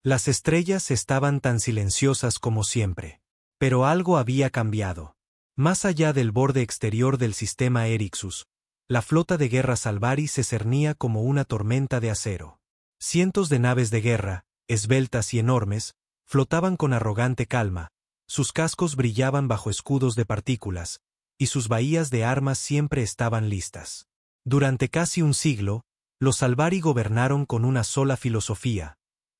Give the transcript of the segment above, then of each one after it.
Las estrellas estaban tan silenciosas como siempre. Pero algo había cambiado. Más allá del borde exterior del sistema Erixus, la flota de guerra Salvari se cernía como una tormenta de acero. Cientos de naves de guerra, esbeltas y enormes, flotaban con arrogante calma, sus cascos brillaban bajo escudos de partículas, y sus bahías de armas siempre estaban listas. Durante casi un siglo, los Salvari gobernaron con una sola filosofía: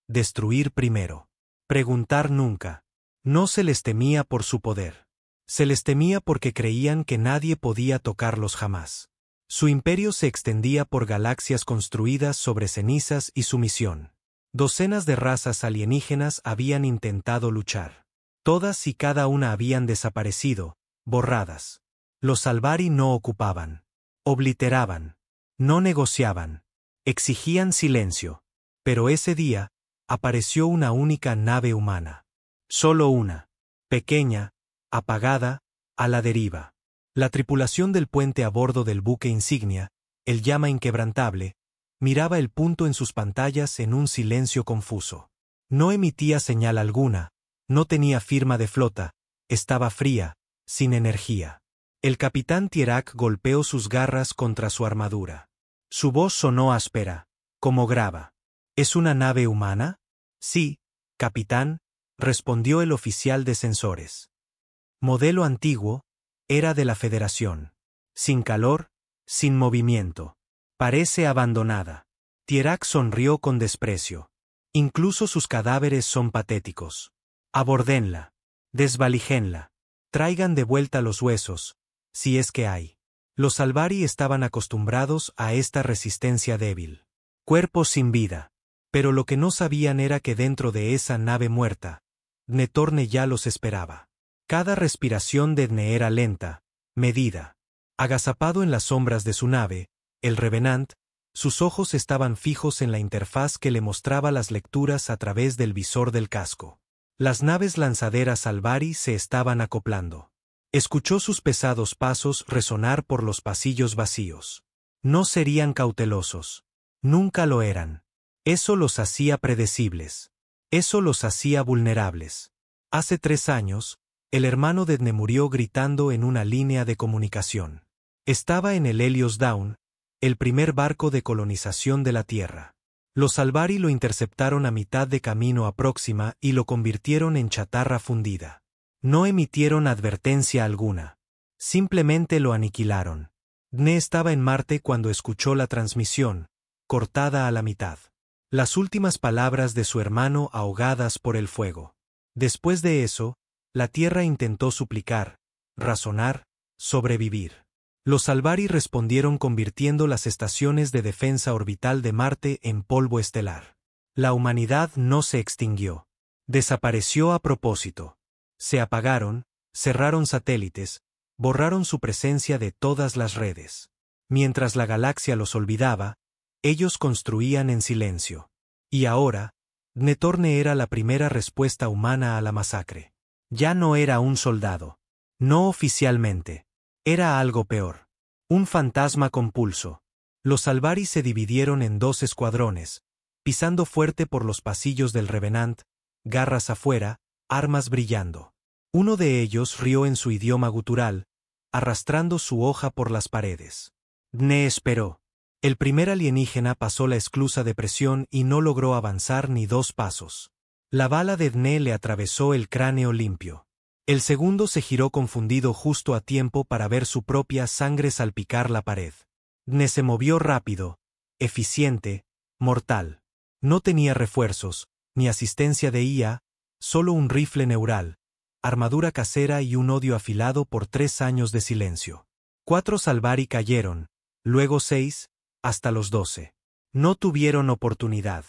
destruir primero. Preguntar nunca. No se les temía por su poder. Se les temía porque creían que nadie podía tocarlos jamás. Su imperio se extendía por galaxias construidas sobre cenizas y sumisión. Docenas de razas alienígenas habían intentado luchar. Todas y cada una habían desaparecido, borradas. Los Salvari no ocupaban. Obliteraban. No negociaban. Exigían silencio. Pero ese día, apareció una única nave humana. Solo una. Pequeña, apagada, a la deriva. La tripulación del puente a bordo del buque insignia, el Llama Inquebrantable, miraba el punto en sus pantallas en un silencio confuso. No emitía señal alguna, no tenía firma de flota, estaba fría, sin energía. El capitán Tierak golpeó sus garras contra su armadura. Su voz sonó áspera, como grava. ¿Es una nave humana? Sí, capitán, respondió el oficial de sensores. Modelo antiguo, era de la Federación. Sin calor, sin movimiento. Parece abandonada. Tierak sonrió con desprecio. Incluso sus cadáveres son patéticos. Abórdenla. Desvalijenla. Traigan de vuelta los huesos, si es que hay. Los Salvari estaban acostumbrados a esta resistencia débil. Cuerpos sin vida. Pero lo que no sabían era que dentro de esa nave muerta, Dnetorne ya los esperaba. Cada respiración de Dne era lenta, medida. Agazapado en las sombras de su nave, el Revenant, sus ojos estaban fijos en la interfaz que le mostraba las lecturas a través del visor del casco. Las naves lanzaderas Salvari se estaban acoplando. Escuchó sus pesados pasos resonar por los pasillos vacíos. No serían cautelosos. Nunca lo eran. Eso los hacía predecibles. Eso los hacía vulnerables. Hace 3 años, el hermano de Dne murió gritando en una línea de comunicación. Estaba en el Helios Dawn, el primer barco de colonización de la Tierra. Los Salvari lo interceptaron a mitad de camino a Próxima y lo convirtieron en chatarra fundida. No emitieron advertencia alguna. Simplemente lo aniquilaron. Dne estaba en Marte cuando escuchó la transmisión, cortada a la mitad. Las últimas palabras de su hermano ahogadas por el fuego. Después de eso, la Tierra intentó suplicar, razonar, sobrevivir. Los Salvari respondieron convirtiendo las estaciones de defensa orbital de Marte en polvo estelar. La humanidad no se extinguió. Desapareció a propósito. Se apagaron, cerraron satélites, borraron su presencia de todas las redes. Mientras la galaxia los olvidaba, ellos construían en silencio. Y ahora, Dnetorne era la primera respuesta humana a la masacre. Ya no era un soldado. No oficialmente. Era algo peor. Un fantasma con pulso. Los Salvari se dividieron en 2 escuadrones, pisando fuerte por los pasillos del Revenant, garras afuera, armas brillando. Uno de ellos rió en su idioma gutural, arrastrando su hoja por las paredes. Dne esperó. El primer alienígena pasó la esclusa de presión y no logró avanzar ni 2 pasos. La bala de Dne le atravesó el cráneo limpio. El segundo se giró confundido justo a tiempo para ver su propia sangre salpicar la pared. Dne se movió rápido, eficiente, mortal. No tenía refuerzos, ni asistencia de IA, solo un rifle neural, armadura casera y un odio afilado por 3 años de silencio. 4 Salvari cayeron, luego 6, hasta los 12. No tuvieron oportunidad.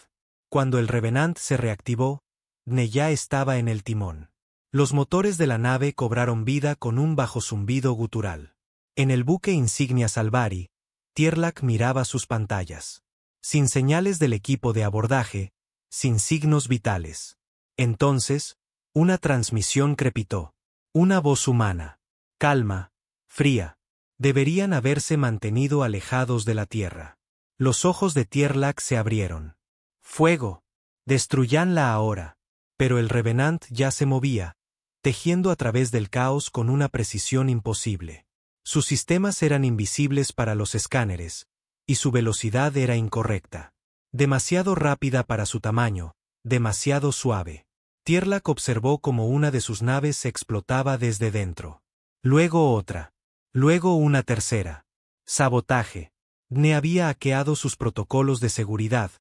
Cuando el Revenant se reactivó, Dne ya estaba en el timón. Los motores de la nave cobraron vida con un bajo zumbido gutural. En el buque insignia Salvari, Tierlak miraba sus pantallas. Sin señales del equipo de abordaje, sin signos vitales. Entonces, una transmisión crepitó. Una voz humana. Calma, fría. Deberían haberse mantenido alejados de la Tierra. Los ojos de Tierlak se abrieron. Fuego. Destruyanla ahora. Pero el Revenant ya se movía, tejiendo a través del caos con una precisión imposible. Sus sistemas eran invisibles para los escáneres, y su velocidad era incorrecta. Demasiado rápida para su tamaño, demasiado suave. Tierlak observó cómo una de sus naves se explotaba desde dentro. Luego otra. Luego una tercera. Sabotaje. Dne había hackeado sus protocolos de seguridad,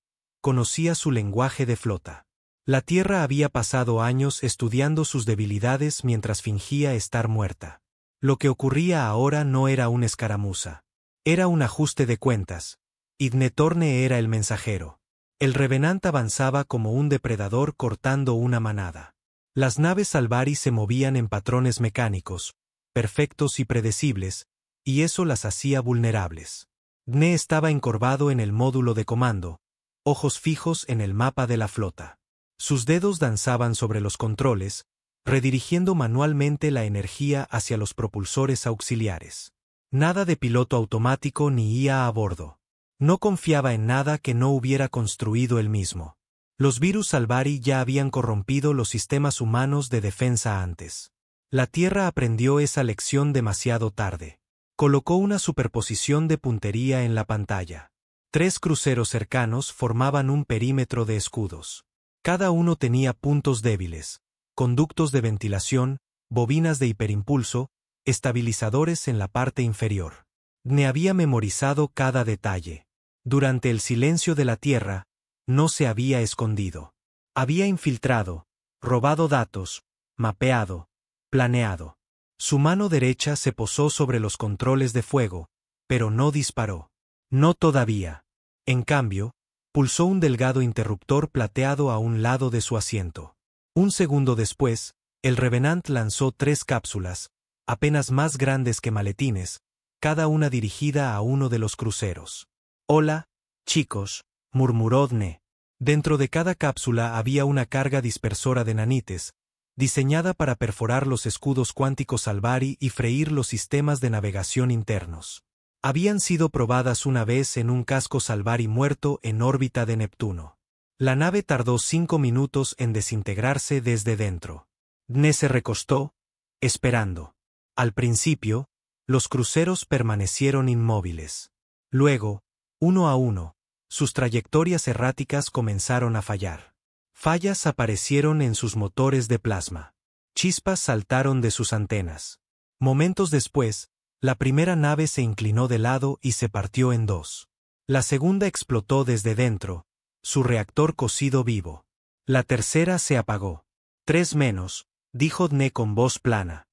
conocía su lenguaje de flota. La Tierra había pasado años estudiando sus debilidades mientras fingía estar muerta. Lo que ocurría ahora no era una escaramuza. Era un ajuste de cuentas. Y Dne Torne era el mensajero. El Revenant avanzaba como un depredador cortando una manada. Las naves Salvari se movían en patrones mecánicos, perfectos y predecibles, y eso las hacía vulnerables. Dne estaba encorvado en el módulo de comando, ojos fijos en el mapa de la flota. Sus dedos danzaban sobre los controles, redirigiendo manualmente la energía hacia los propulsores auxiliares. Nada de piloto automático ni IA a bordo. No confiaba en nada que no hubiera construido él mismo. Los virus Salvari ya habían corrompido los sistemas humanos de defensa antes. La Tierra aprendió esa lección demasiado tarde. Colocó una superposición de puntería en la pantalla. 3 cruceros cercanos formaban un perímetro de escudos. Cada uno tenía puntos débiles, conductos de ventilación, bobinas de hiperimpulso, estabilizadores en la parte inferior. Dne había memorizado cada detalle. Durante el silencio de la Tierra, no se había escondido. Había infiltrado, robado datos, mapeado, planeado. Su mano derecha se posó sobre los controles de fuego, pero no disparó. No todavía. En cambio, pulsó un delgado interruptor plateado a un lado de su asiento. Un segundo después, el Revenant lanzó 3 cápsulas, apenas más grandes que maletines, cada una dirigida a uno de los cruceros. «Hola, chicos», murmuró Dne. Dentro de cada cápsula había una carga dispersora de nanites, diseñada para perforar los escudos cuánticos Salvari y freír los sistemas de navegación internos. Habían sido probadas una vez en un casco Salvari muerto en órbita de Neptuno. La nave tardó 5 minutos en desintegrarse desde dentro. Dne se recostó, esperando. Al principio, los cruceros permanecieron inmóviles. Luego, uno a uno, sus trayectorias erráticas comenzaron a fallar. Fallas aparecieron en sus motores de plasma. Chispas saltaron de sus antenas. Momentos después, la primera nave se inclinó de lado y se partió en 2. La segunda explotó desde dentro, su reactor cocido vivo. La tercera se apagó. 3 menos, dijo Dne con voz plana.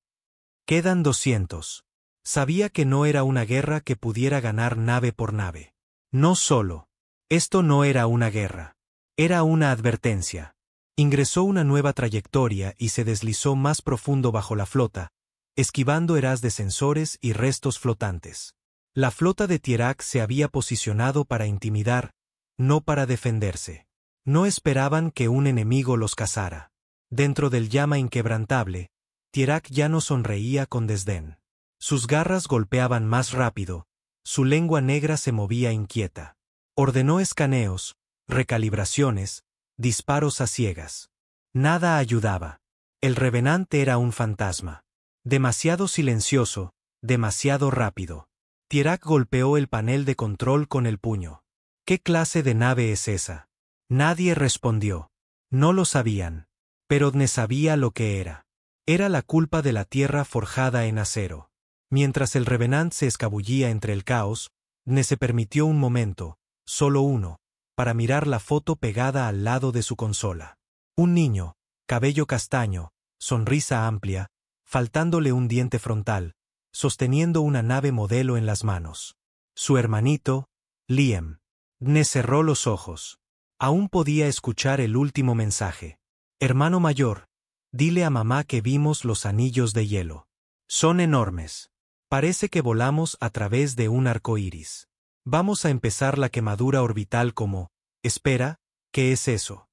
Quedan 200. Sabía que no era una guerra que pudiera ganar nave por nave. No solo. Esto no era una guerra. Era una advertencia. Ingresó una nueva trayectoria y se deslizó más profundo bajo la flota, esquivando eras de sensores y restos flotantes. La flota de Tierak se había posicionado para intimidar, no para defenderse. No esperaban que un enemigo los cazara. Dentro del llama inquebrantable, Tierak ya no sonreía con desdén. Sus garras golpeaban más rápido, su lengua negra se movía inquieta. Ordenó escaneos, recalibraciones, disparos a ciegas. Nada ayudaba. El Revenant era un fantasma. Demasiado silencioso, demasiado rápido. Tierak golpeó el panel de control con el puño. ¿Qué clase de nave es esa? Nadie respondió. No lo sabían. Pero Dne sabía lo que era. Era la culpa de la Tierra forjada en acero. Mientras el Revenant se escabullía entre el caos, Dne se permitió un momento, solo uno, para mirar la foto pegada al lado de su consola. Un niño, cabello castaño, sonrisa amplia, faltándole un diente frontal, sosteniendo una nave modelo en las manos. Su hermanito, Liam. Dne cerró los ojos. Aún podía escuchar el último mensaje. Hermano mayor, dile a mamá que vimos los anillos de hielo. Son enormes. Parece que volamos a través de un arco iris. Vamos a empezar la quemadura orbital como, espera, ¿qué es eso?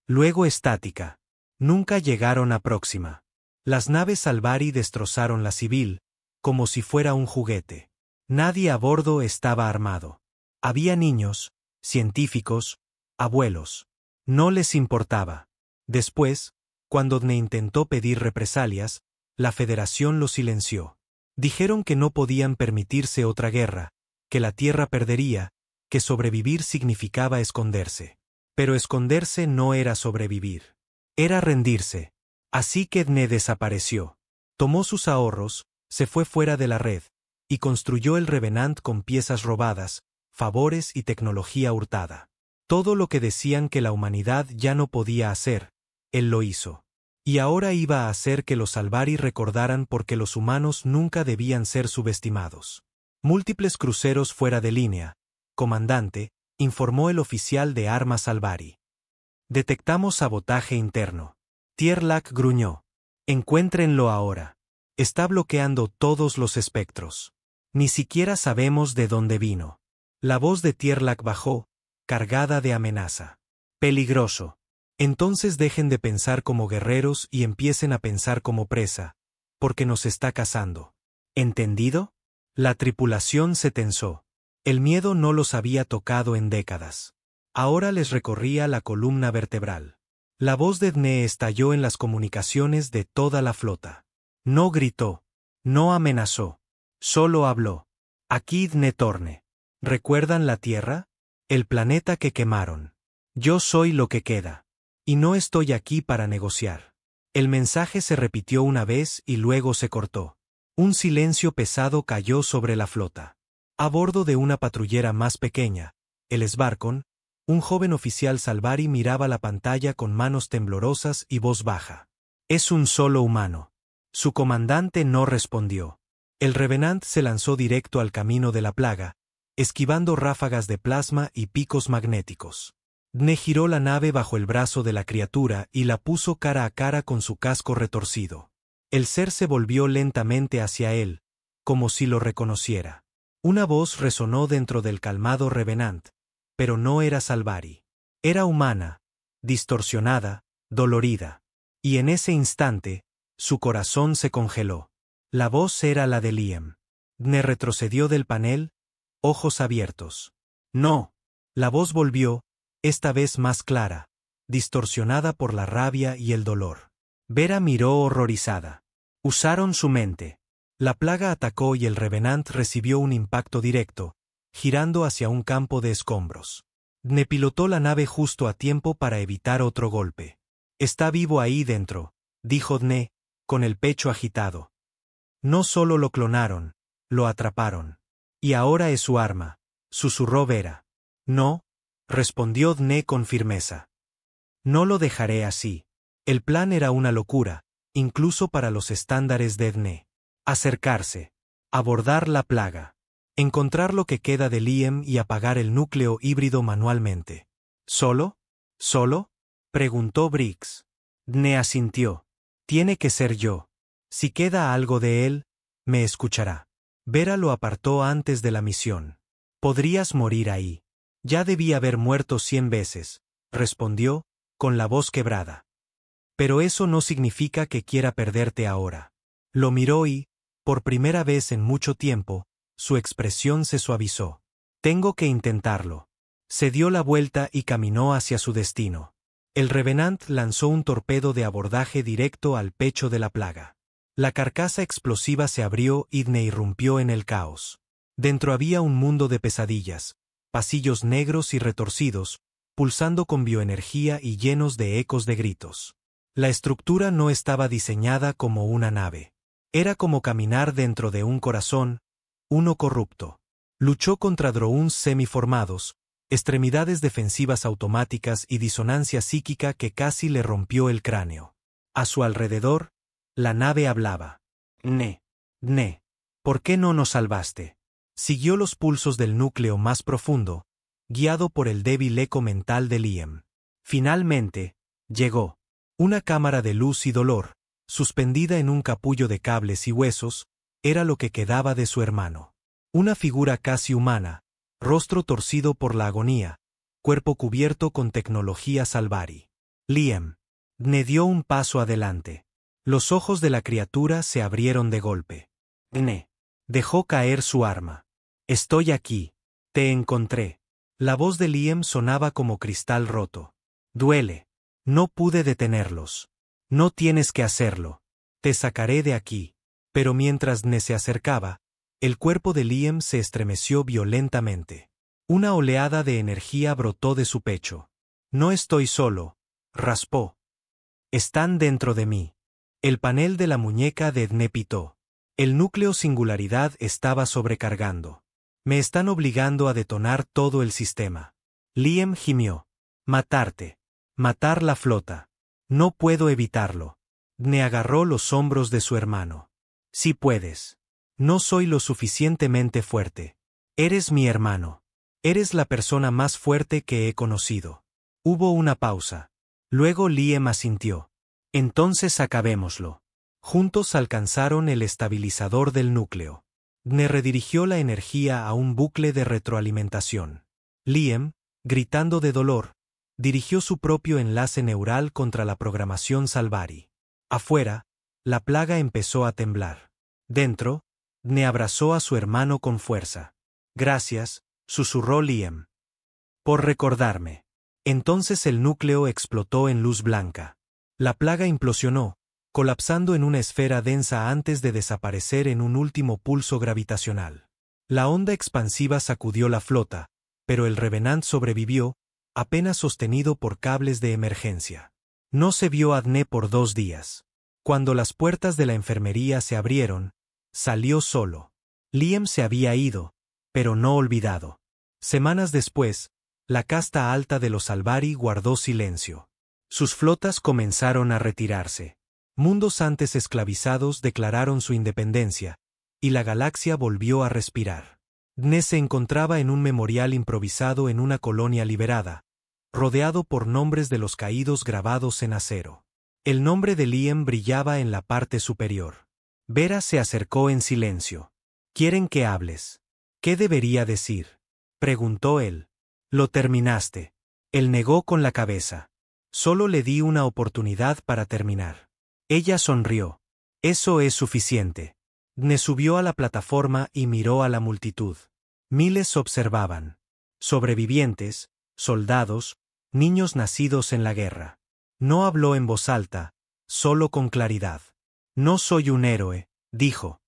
Luego estática. Nunca llegaron a Próxima. Las naves Salvari destrozaron la civil, como si fuera un juguete. Nadie a bordo estaba armado. Había niños, científicos, abuelos. No les importaba. Después, cuando Dne intentó pedir represalias, la Federación lo silenció. Dijeron que no podían permitirse otra guerra, que la Tierra perdería, que sobrevivir significaba esconderse. Pero esconderse no era sobrevivir. Era rendirse. Así que Dne desapareció. Tomó sus ahorros, se fue fuera de la red, y construyó el Revenant con piezas robadas, favores y tecnología hurtada. Todo lo que decían que la humanidad ya no podía hacer, él lo hizo. Y ahora iba a hacer que los Salvari recordaran por qué los humanos nunca debían ser subestimados. Múltiples cruceros fuera de línea. Comandante, informó el oficial de armas Salvari. Detectamos sabotaje interno. Tierlak gruñó. Encuéntrenlo ahora. Está bloqueando todos los espectros. Ni siquiera sabemos de dónde vino. La voz de Tierlak bajó, cargada de amenaza. Peligroso. Entonces dejen de pensar como guerreros y empiecen a pensar como presa, porque nos está cazando. ¿Entendido? La tripulación se tensó. El miedo no los había tocado en décadas. Ahora les recorría la columna vertebral. La voz de Dne estalló en las comunicaciones de toda la flota. No gritó, no amenazó, solo habló. Aquí Dne Torne. ¿Recuerdan la Tierra? El planeta que quemaron. Yo soy lo que queda. Y no estoy aquí para negociar. El mensaje se repitió una vez y luego se cortó. Un silencio pesado cayó sobre la flota. A bordo de una patrullera más pequeña, el Svarkon, un joven oficial Salvari miraba la pantalla con manos temblorosas y voz baja. Es un solo humano. Su comandante no respondió. El Revenant se lanzó directo al camino de la plaga, esquivando ráfagas de plasma y picos magnéticos. Dne giró la nave bajo el brazo de la criatura y la puso cara a cara con su casco retorcido. El ser se volvió lentamente hacia él, como si lo reconociera. Una voz resonó dentro del calmado Revenant, pero no era Salvari. Era humana, distorsionada, dolorida. Y en ese instante, su corazón se congeló. La voz era la de Liam. Dne retrocedió del panel, ojos abiertos. No. La voz volvió, esta vez más clara, distorsionada por la rabia y el dolor. Vera miró horrorizada. Usaron su mente. La plaga atacó y el Revenant recibió un impacto directo, girando hacia un campo de escombros. Dne pilotó la nave justo a tiempo para evitar otro golpe. Está vivo ahí dentro, dijo Dne, con el pecho agitado. No solo lo clonaron, lo atraparon. Y ahora es su arma, susurró Vera. No, respondió Dne con firmeza. No lo dejaré así. El plan era una locura, incluso para los estándares de Dne. Acercarse. Abordar la plaga. Encontrar lo que queda de Liam y apagar el núcleo híbrido manualmente. ¿Solo? ¿Solo? Preguntó Briggs. Dne asintió. Tiene que ser yo. Si queda algo de él, me escuchará. Vera lo apartó antes de la misión. Podrías morir ahí. Ya debí haber muerto 100 veces, respondió, con la voz quebrada. Pero eso no significa que quiera perderte ahora. Lo miró y, por primera vez en mucho tiempo, su expresión se suavizó. Tengo que intentarlo. Se dio la vuelta y caminó hacia su destino. El Revenant lanzó un torpedo de abordaje directo al pecho de la plaga. La carcasa explosiva se abrió y Dne irrumpió en el caos. Dentro había un mundo de pesadillas, pasillos negros y retorcidos, pulsando con bioenergía y llenos de ecos de gritos. La estructura no estaba diseñada como una nave. Era como caminar dentro de un corazón, uno corrupto. Luchó contra drones semiformados, extremidades defensivas automáticas y disonancia psíquica que casi le rompió el cráneo. A su alrededor, la nave hablaba. Dne, ¿por qué no nos salvaste? Siguió los pulsos del núcleo más profundo, guiado por el débil eco mental de Liam. Finalmente, llegó. Una cámara de luz y dolor, suspendida en un capullo de cables y huesos, era lo que quedaba de su hermano. Una figura casi humana, rostro torcido por la agonía, cuerpo cubierto con tecnología Salvari. Liam. Dne dio un paso adelante. Los ojos de la criatura se abrieron de golpe. Dne. Dejó caer su arma. Estoy aquí. Te encontré. La voz de Liam sonaba como cristal roto. Duele. No pude detenerlos. No tienes que hacerlo. Te sacaré de aquí. Pero mientras Dne se acercaba, el cuerpo de Liam se estremeció violentamente. Una oleada de energía brotó de su pecho. No estoy solo, raspó. Están dentro de mí. El panel de la muñeca de Dne pitó. El núcleo singularidad estaba sobrecargando. Me están obligando a detonar todo el sistema. Liam gimió. Matarte. Matar la flota. No puedo evitarlo. Dne agarró los hombros de su hermano. Sí puedes. No soy lo suficientemente fuerte. Eres mi hermano. Eres la persona más fuerte que he conocido. Hubo una pausa. Luego Liam asintió. Entonces acabémoslo. Juntos alcanzaron el estabilizador del núcleo. Dne redirigió la energía a un bucle de retroalimentación. Liam, gritando de dolor, dirigió su propio enlace neural contra la programación Salvari. Afuera, la plaga empezó a temblar. Dentro, Dne abrazó a su hermano con fuerza. Gracias, susurró Liam. Por recordarme. Entonces el núcleo explotó en luz blanca. La plaga implosionó, colapsando en una esfera densa antes de desaparecer en un último pulso gravitacional. La onda expansiva sacudió la flota, pero el Revenant sobrevivió, apenas sostenido por cables de emergencia. No se vio a Dne por 2 días. Cuando las puertas de la enfermería se abrieron, salió solo. Liam se había ido, pero no olvidado. Semanas después, la casta alta de los Salvari guardó silencio. Sus flotas comenzaron a retirarse. Mundos antes esclavizados declararon su independencia, y la galaxia volvió a respirar. Dne se encontraba en un memorial improvisado en una colonia liberada, rodeado por nombres de los caídos grabados en acero. El nombre de Liam brillaba en la parte superior. Vera se acercó en silencio. «¿Quieren que hables?» «¿Qué debería decir?», preguntó él. «Lo terminaste». Él negó con la cabeza. «Solo le di una oportunidad para terminar». Ella sonrió. «Eso es suficiente». Dne subió a la plataforma y miró a la multitud. Miles observaban. Sobrevivientes, soldados, niños nacidos en la guerra. No habló en voz alta, solo con claridad. «No soy un héroe», dijo.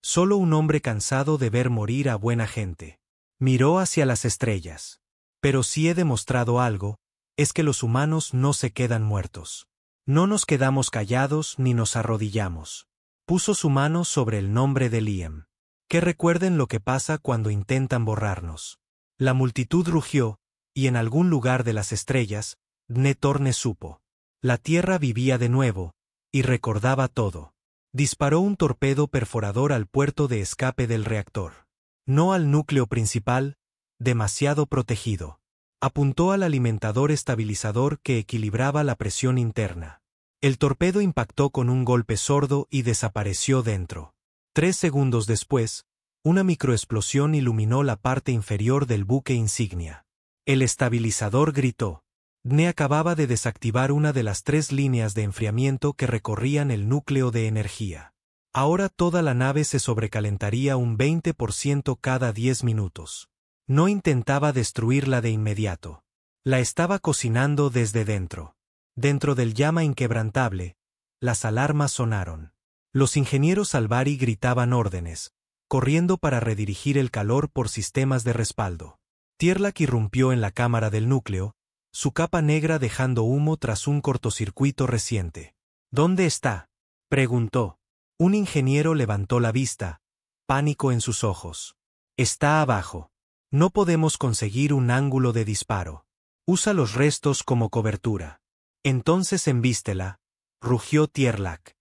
«Solo un hombre cansado de ver morir a buena gente». Miró hacia las estrellas. «Pero si he demostrado algo, es que los humanos no se quedan muertos. No nos quedamos callados ni nos arrodillamos». Puso su mano sobre el nombre de Liam. «Que recuerden lo que pasa cuando intentan borrarnos». La multitud rugió, y en algún lugar de las estrellas, Dne Torne supo. La Tierra vivía de nuevo, y recordaba todo. Disparó un torpedo perforador al puerto de escape del reactor. No al núcleo principal, demasiado protegido. Apuntó al alimentador estabilizador que equilibraba la presión interna. El torpedo impactó con un golpe sordo y desapareció dentro. 3 segundos después, una microexplosión iluminó la parte inferior del buque insignia. El estabilizador gritó. Dne acababa de desactivar una de las 3 líneas de enfriamiento que recorrían el núcleo de energía. Ahora toda la nave se sobrecalentaría un 20% cada 10 minutos. No intentaba destruirla de inmediato. La estaba cocinando desde dentro. Dentro del llama inquebrantable, las alarmas sonaron. Los ingenieros Salvari gritaban órdenes, corriendo para redirigir el calor por sistemas de respaldo. Tierlak irrumpió en la cámara del núcleo, su capa negra dejando humo tras un cortocircuito reciente. «¿Dónde está?», preguntó. Un ingeniero levantó la vista, pánico en sus ojos. «Está abajo. No podemos conseguir un ángulo de disparo. Usa los restos como cobertura». «Entonces embístela», rugió Tierlak.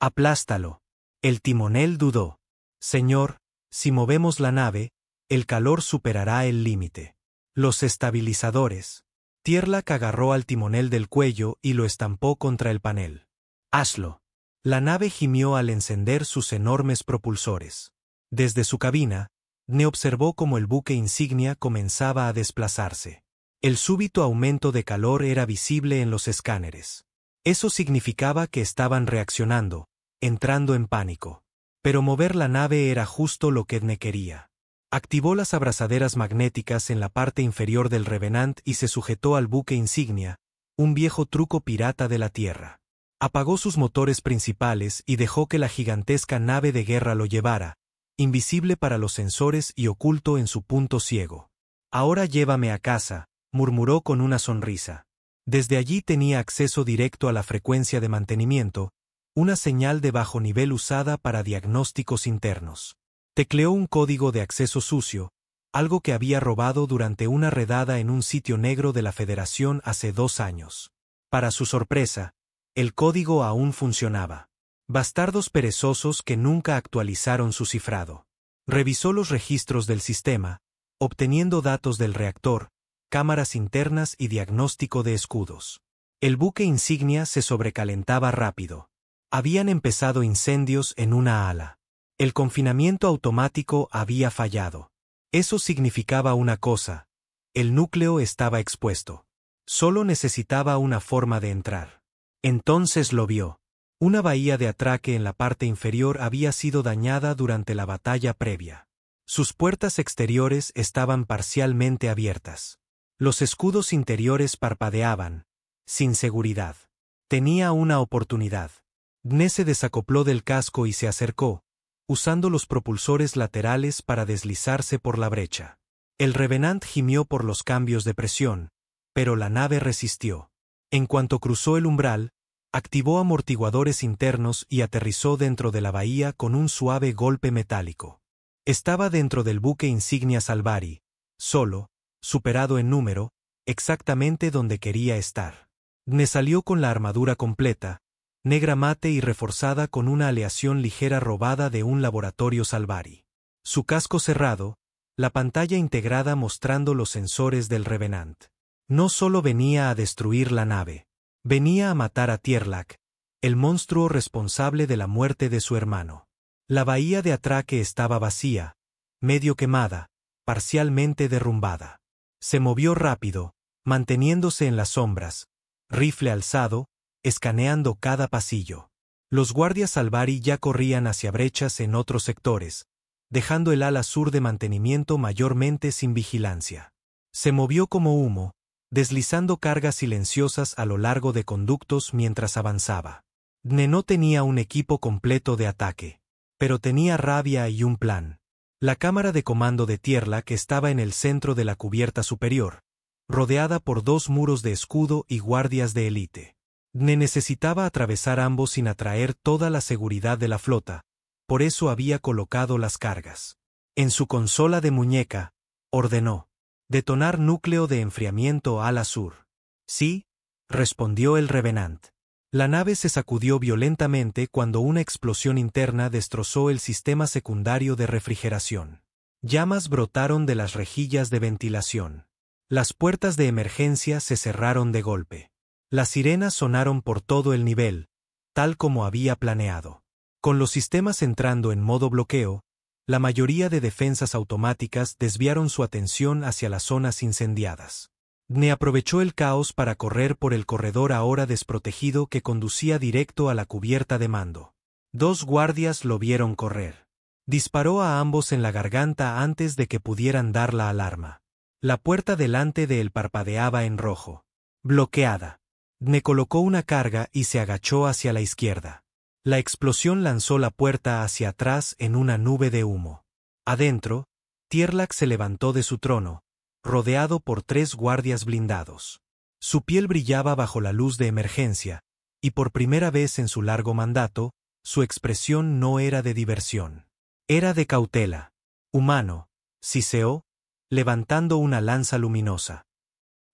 «Aplástalo». El timonel dudó. «Señor, si movemos la nave, el calor superará el límite». «Los estabilizadores». Tierlak agarró al timonel del cuello y lo estampó contra el panel. «Hazlo». La nave gimió al encender sus enormes propulsores. Desde su cabina, Dne observó cómo el buque insignia comenzaba a desplazarse. El súbito aumento de calor era visible en los escáneres. Eso significaba que estaban reaccionando, entrando en pánico. Pero mover la nave era justo lo que Dne quería. Activó las abrazaderas magnéticas en la parte inferior del Revenant y se sujetó al buque insignia, un viejo truco pirata de la Tierra. Apagó sus motores principales y dejó que la gigantesca nave de guerra lo llevara, invisible para los sensores y oculto en su punto ciego. Ahora llévame a casa, murmuró con una sonrisa. Desde allí tenía acceso directo a la frecuencia de mantenimiento, una señal de bajo nivel usada para diagnósticos internos. Tecleó un código de acceso sucio, algo que había robado durante una redada en un sitio negro de la Federación hace 2 años. Para su sorpresa, el código aún funcionaba. Bastardos perezosos que nunca actualizaron su cifrado. Revisó los registros del sistema, obteniendo datos del reactor, cámaras internas y diagnóstico de escudos. El buque insignia se sobrecalentaba rápido. Habían empezado incendios en una ala. El confinamiento automático había fallado. Eso significaba una cosa: el núcleo estaba expuesto. Solo necesitaba una forma de entrar. Entonces lo vio. Una bahía de atraque en la parte inferior había sido dañada durante la batalla previa. Sus puertas exteriores estaban parcialmente abiertas. Los escudos interiores parpadeaban, sin seguridad. Tenía una oportunidad. Dne se desacopló del casco y se acercó, usando los propulsores laterales para deslizarse por la brecha. El Revenant gimió por los cambios de presión, pero la nave resistió. En cuanto cruzó el umbral, activó amortiguadores internos y aterrizó dentro de la bahía con un suave golpe metálico. Estaba dentro del buque insignia Salvari, solo, superado en número, exactamente donde quería estar. Dne salió con la armadura completa, negra mate y reforzada con una aleación ligera robada de un laboratorio Salvari. Su casco cerrado, la pantalla integrada mostrando los sensores del Revenant. No solo venía a destruir la nave, venía a matar a Tierlak, el monstruo responsable de la muerte de su hermano. La bahía de atraque estaba vacía, medio quemada, parcialmente derrumbada. Se movió rápido, manteniéndose en las sombras, rifle alzado, escaneando cada pasillo. Los guardias Salvari ya corrían hacia brechas en otros sectores, dejando el ala sur de mantenimiento mayormente sin vigilancia. Se movió como humo, deslizando cargas silenciosas a lo largo de conductos mientras avanzaba. Dne no tenía un equipo completo de ataque, pero tenía rabia y un plan. La cámara de comando de Tierlak estaba en el centro de la cubierta superior, rodeada por 2 muros de escudo y guardias de élite. Dne necesitaba atravesar ambos sin atraer toda la seguridad de la flota, por eso había colocado las cargas. En su consola de muñeca, ordenó: detonar núcleo de enfriamiento ala sur. Sí, respondió el Revenant. La nave se sacudió violentamente cuando una explosión interna destrozó el sistema secundario de refrigeración. Llamas brotaron de las rejillas de ventilación. Las puertas de emergencia se cerraron de golpe. Las sirenas sonaron por todo el nivel, tal como había planeado. Con los sistemas entrando en modo bloqueo, la mayoría de defensas automáticas desviaron su atención hacia las zonas incendiadas. Dne aprovechó el caos para correr por el corredor ahora desprotegido que conducía directo a la cubierta de mando. 2 guardias lo vieron correr. Disparó a ambos en la garganta antes de que pudieran dar la alarma. La puerta delante de él parpadeaba en rojo. Bloqueada. Dne colocó una carga y se agachó hacia la izquierda. La explosión lanzó la puerta hacia atrás en una nube de humo. Adentro, Tierlak se levantó de su trono, rodeado por 3 guardias blindados. Su piel brillaba bajo la luz de emergencia, y por primera vez en su largo mandato, su expresión no era de diversión. Era de cautela. Humano, siseó, levantando una lanza luminosa.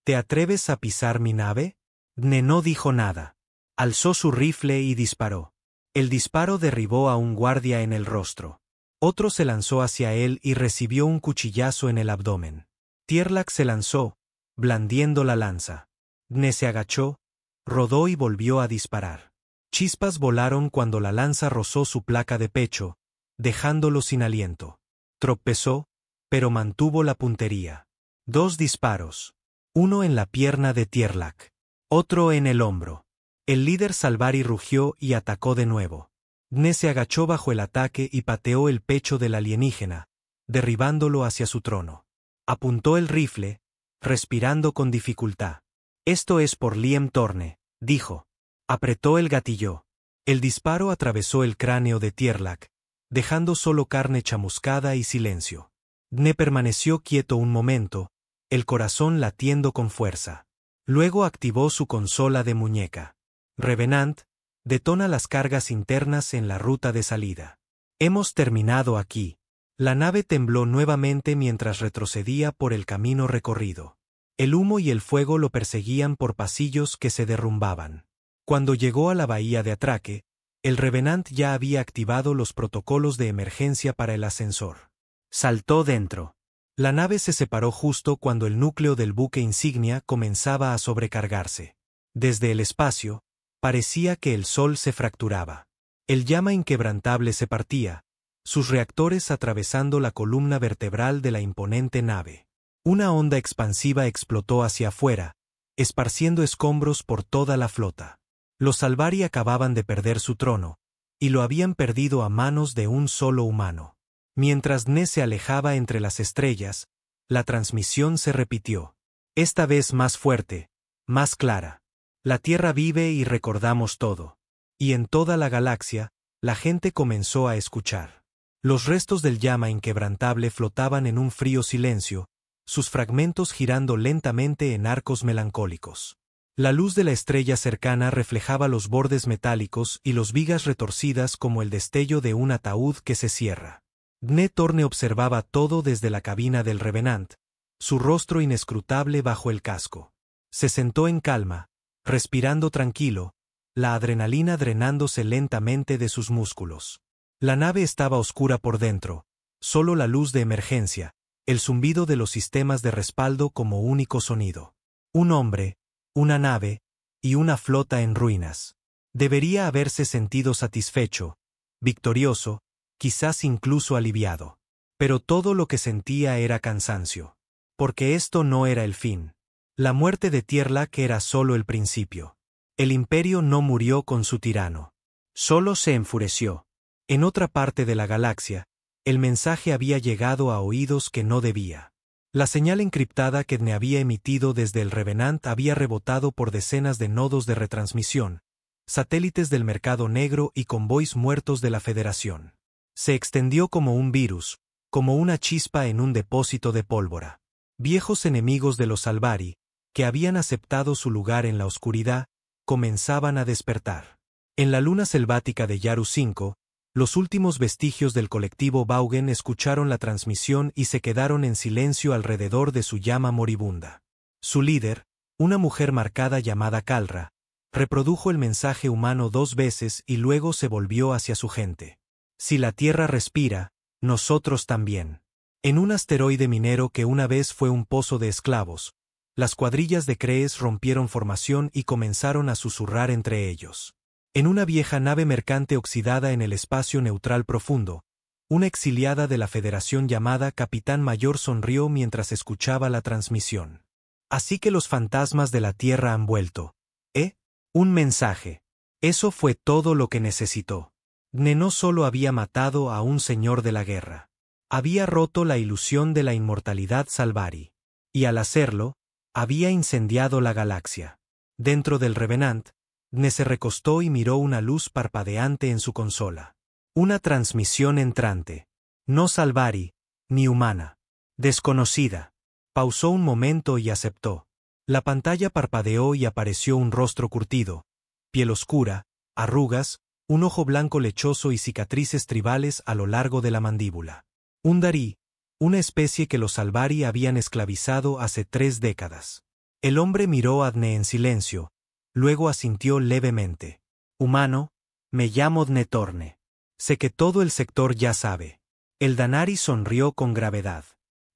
¿Te atreves a pisar mi nave? Dne no dijo nada. Alzó su rifle y disparó. El disparo derribó a un guardia en el rostro. Otro se lanzó hacia él y recibió un cuchillazo en el abdomen. Tierlak se lanzó, blandiendo la lanza. Dne se agachó, rodó y volvió a disparar. Chispas volaron cuando la lanza rozó su placa de pecho, dejándolo sin aliento. Tropezó, pero mantuvo la puntería. 2 disparos. Uno en la pierna de Tierlak. Otro en el hombro. El líder Salvari rugió y atacó de nuevo. Dne se agachó bajo el ataque y pateó el pecho del alienígena, derribándolo hacia su trono. Apuntó el rifle, respirando con dificultad. Esto es por Liam Thorne, dijo. Apretó el gatillo. El disparo atravesó el cráneo de Tierlak, dejando solo carne chamuscada y silencio. Dne permaneció quieto un momento, el corazón latiendo con fuerza. Luego activó su consola de muñeca. Revenant, detona las cargas internas en la ruta de salida. Hemos terminado aquí. La nave tembló nuevamente mientras retrocedía por el camino recorrido. El humo y el fuego lo perseguían por pasillos que se derrumbaban. Cuando llegó a la bahía de atraque, el Revenant ya había activado los protocolos de emergencia para el ascensor. Saltó dentro. La nave se separó justo cuando el núcleo del buque insignia comenzaba a sobrecargarse. Desde el espacio, parecía que el sol se fracturaba. El llama inquebrantable se partía, sus reactores atravesando la columna vertebral de la imponente nave. Una onda expansiva explotó hacia afuera, esparciendo escombros por toda la flota. Los Salvari acababan de perder su trono, y lo habían perdido a manos de un solo humano. Mientras Dne se alejaba entre las estrellas, la transmisión se repitió. Esta vez más fuerte, más clara. La Tierra vive y recordamos todo. Y en toda la galaxia, la gente comenzó a escuchar. Los restos del llama inquebrantable flotaban en un frío silencio, sus fragmentos girando lentamente en arcos melancólicos. La luz de la estrella cercana reflejaba los bordes metálicos y los vigas retorcidas como el destello de un ataúd que se cierra. Dne Thorne observaba todo desde la cabina del Revenant, su rostro inescrutable bajo el casco. Se sentó en calma, respirando tranquilo, la adrenalina drenándose lentamente de sus músculos. La nave estaba oscura por dentro, solo la luz de emergencia, el zumbido de los sistemas de respaldo como único sonido. Un hombre, una nave, y una flota en ruinas. Debería haberse sentido satisfecho, victorioso, quizás incluso aliviado. Pero todo lo que sentía era cansancio. Porque esto no era el fin. La muerte de Tierlak era solo el principio. El imperio no murió con su tirano. Solo se enfureció. En otra parte de la galaxia, el mensaje había llegado a oídos que no debía. La señal encriptada que Dne había emitido desde el Revenant había rebotado por decenas de nodos de retransmisión, satélites del mercado negro y convoys muertos de la Federación. Se extendió como un virus, como una chispa en un depósito de pólvora. Viejos enemigos de los Salvari, que habían aceptado su lugar en la oscuridad, comenzaban a despertar. En la luna selvática de Yaru 5, los últimos vestigios del colectivo Vaugen escucharon la transmisión y se quedaron en silencio alrededor de su llama moribunda. Su líder, una mujer marcada llamada Kalra, reprodujo el mensaje humano 2 veces y luego se volvió hacia su gente. Si la Tierra respira, nosotros también. En un asteroide minero que una vez fue un pozo de esclavos, las cuadrillas de Crees rompieron formación y comenzaron a susurrar entre ellos. En una vieja nave mercante oxidada en el espacio neutral profundo, una exiliada de la Federación llamada Capitán Mayor sonrió mientras escuchaba la transmisión. Así que los fantasmas de la Tierra han vuelto. Un mensaje. Eso fue todo lo que necesitó. Dne no solo había matado a un señor de la guerra. Había roto la ilusión de la inmortalidad Salvari. Y al hacerlo, había incendiado la galaxia. Dentro del Revenant, Dne se recostó y miró una luz parpadeante en su consola. Una transmisión entrante. No Salvari, ni humana. Desconocida. Pausó un momento y aceptó. La pantalla parpadeó y apareció un rostro curtido, piel oscura, arrugas, un ojo blanco lechoso y cicatrices tribales a lo largo de la mandíbula. Un Darí, una especie que los Salvari habían esclavizado hace 3 décadas. El hombre miró a Dne en silencio, luego asintió levemente. Humano, me llamo Dne Thorne. Sé que todo el sector ya sabe. El Danari sonrió con gravedad.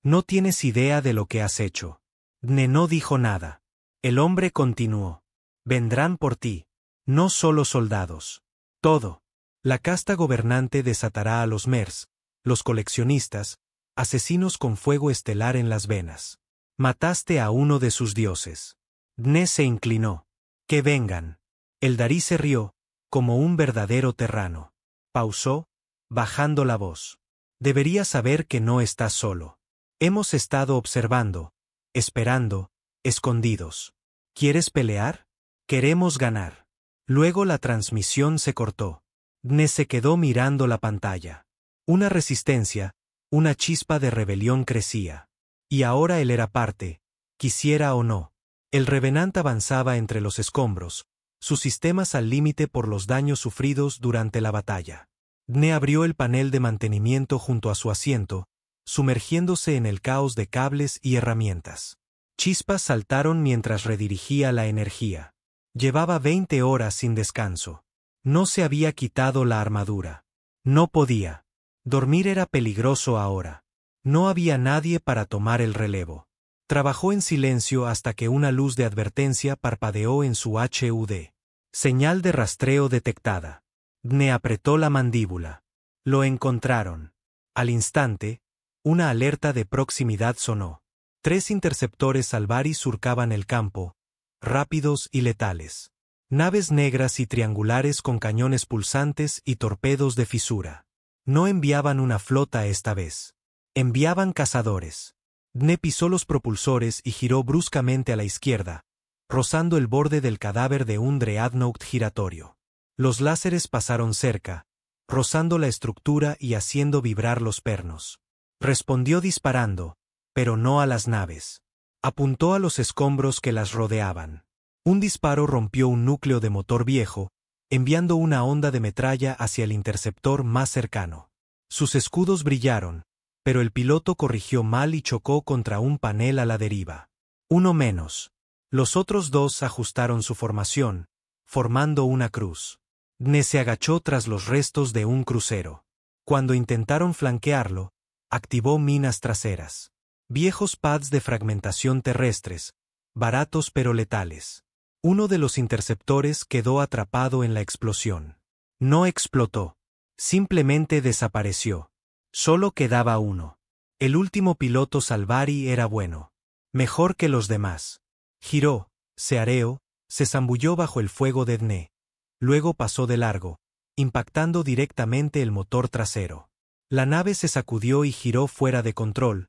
No tienes idea de lo que has hecho. Dne no dijo nada. El hombre continuó. Vendrán por ti. No solo soldados. Todo. La casta gobernante desatará a los Mers, los coleccionistas, asesinos con fuego estelar en las venas. Mataste a uno de sus dioses. Dne se inclinó. Que vengan. El Darí se rió, como un verdadero terrano. Pausó, bajando la voz. Deberías saber que no estás solo. Hemos estado observando, esperando, escondidos. ¿Quieres pelear? Queremos ganar. Luego la transmisión se cortó. Dne se quedó mirando la pantalla. Una resistencia, una chispa de rebelión crecía. Y ahora él era parte, quisiera o no. El Revenant avanzaba entre los escombros, sus sistemas al límite por los daños sufridos durante la batalla. Dne abrió el panel de mantenimiento junto a su asiento, sumergiéndose en el caos de cables y herramientas. Chispas saltaron mientras redirigía la energía. Llevaba 20 horas sin descanso. No se había quitado la armadura. No podía. Dormir era peligroso ahora. No había nadie para tomar el relevo. Trabajó en silencio hasta que una luz de advertencia parpadeó en su HUD. Señal de rastreo detectada. Dne apretó la mandíbula. Lo encontraron. Al instante, una alerta de proximidad sonó. 3 interceptores Salvari surcaban el campo, rápidos y letales. Naves negras y triangulares con cañones pulsantes y torpedos de fisura. No enviaban una flota esta vez. Enviaban cazadores. Dne pisó los propulsores y giró bruscamente a la izquierda, rozando el borde del cadáver de un dreadnought giratorio. Los láseres pasaron cerca, rozando la estructura y haciendo vibrar los pernos. Respondió disparando, pero no a las naves. Apuntó a los escombros que las rodeaban. Un disparo rompió un núcleo de motor viejo, enviando una onda de metralla hacia el interceptor más cercano. Sus escudos brillaron, pero el piloto corrigió mal y chocó contra un panel a la deriva. Uno menos. Los otros 2 ajustaron su formación, formando una cruz. Dne se agachó tras los restos de un crucero. Cuando intentaron flanquearlo, activó minas traseras. Viejos pads de fragmentación terrestres, baratos pero letales. Uno de los interceptores quedó atrapado en la explosión. No explotó. Simplemente desapareció. Solo quedaba uno. El último piloto Salvari era bueno. Mejor que los demás. Giró, se areó, se zambulló bajo el fuego de Dne. Luego pasó de largo, impactando directamente el motor trasero. La nave se sacudió y giró fuera de control,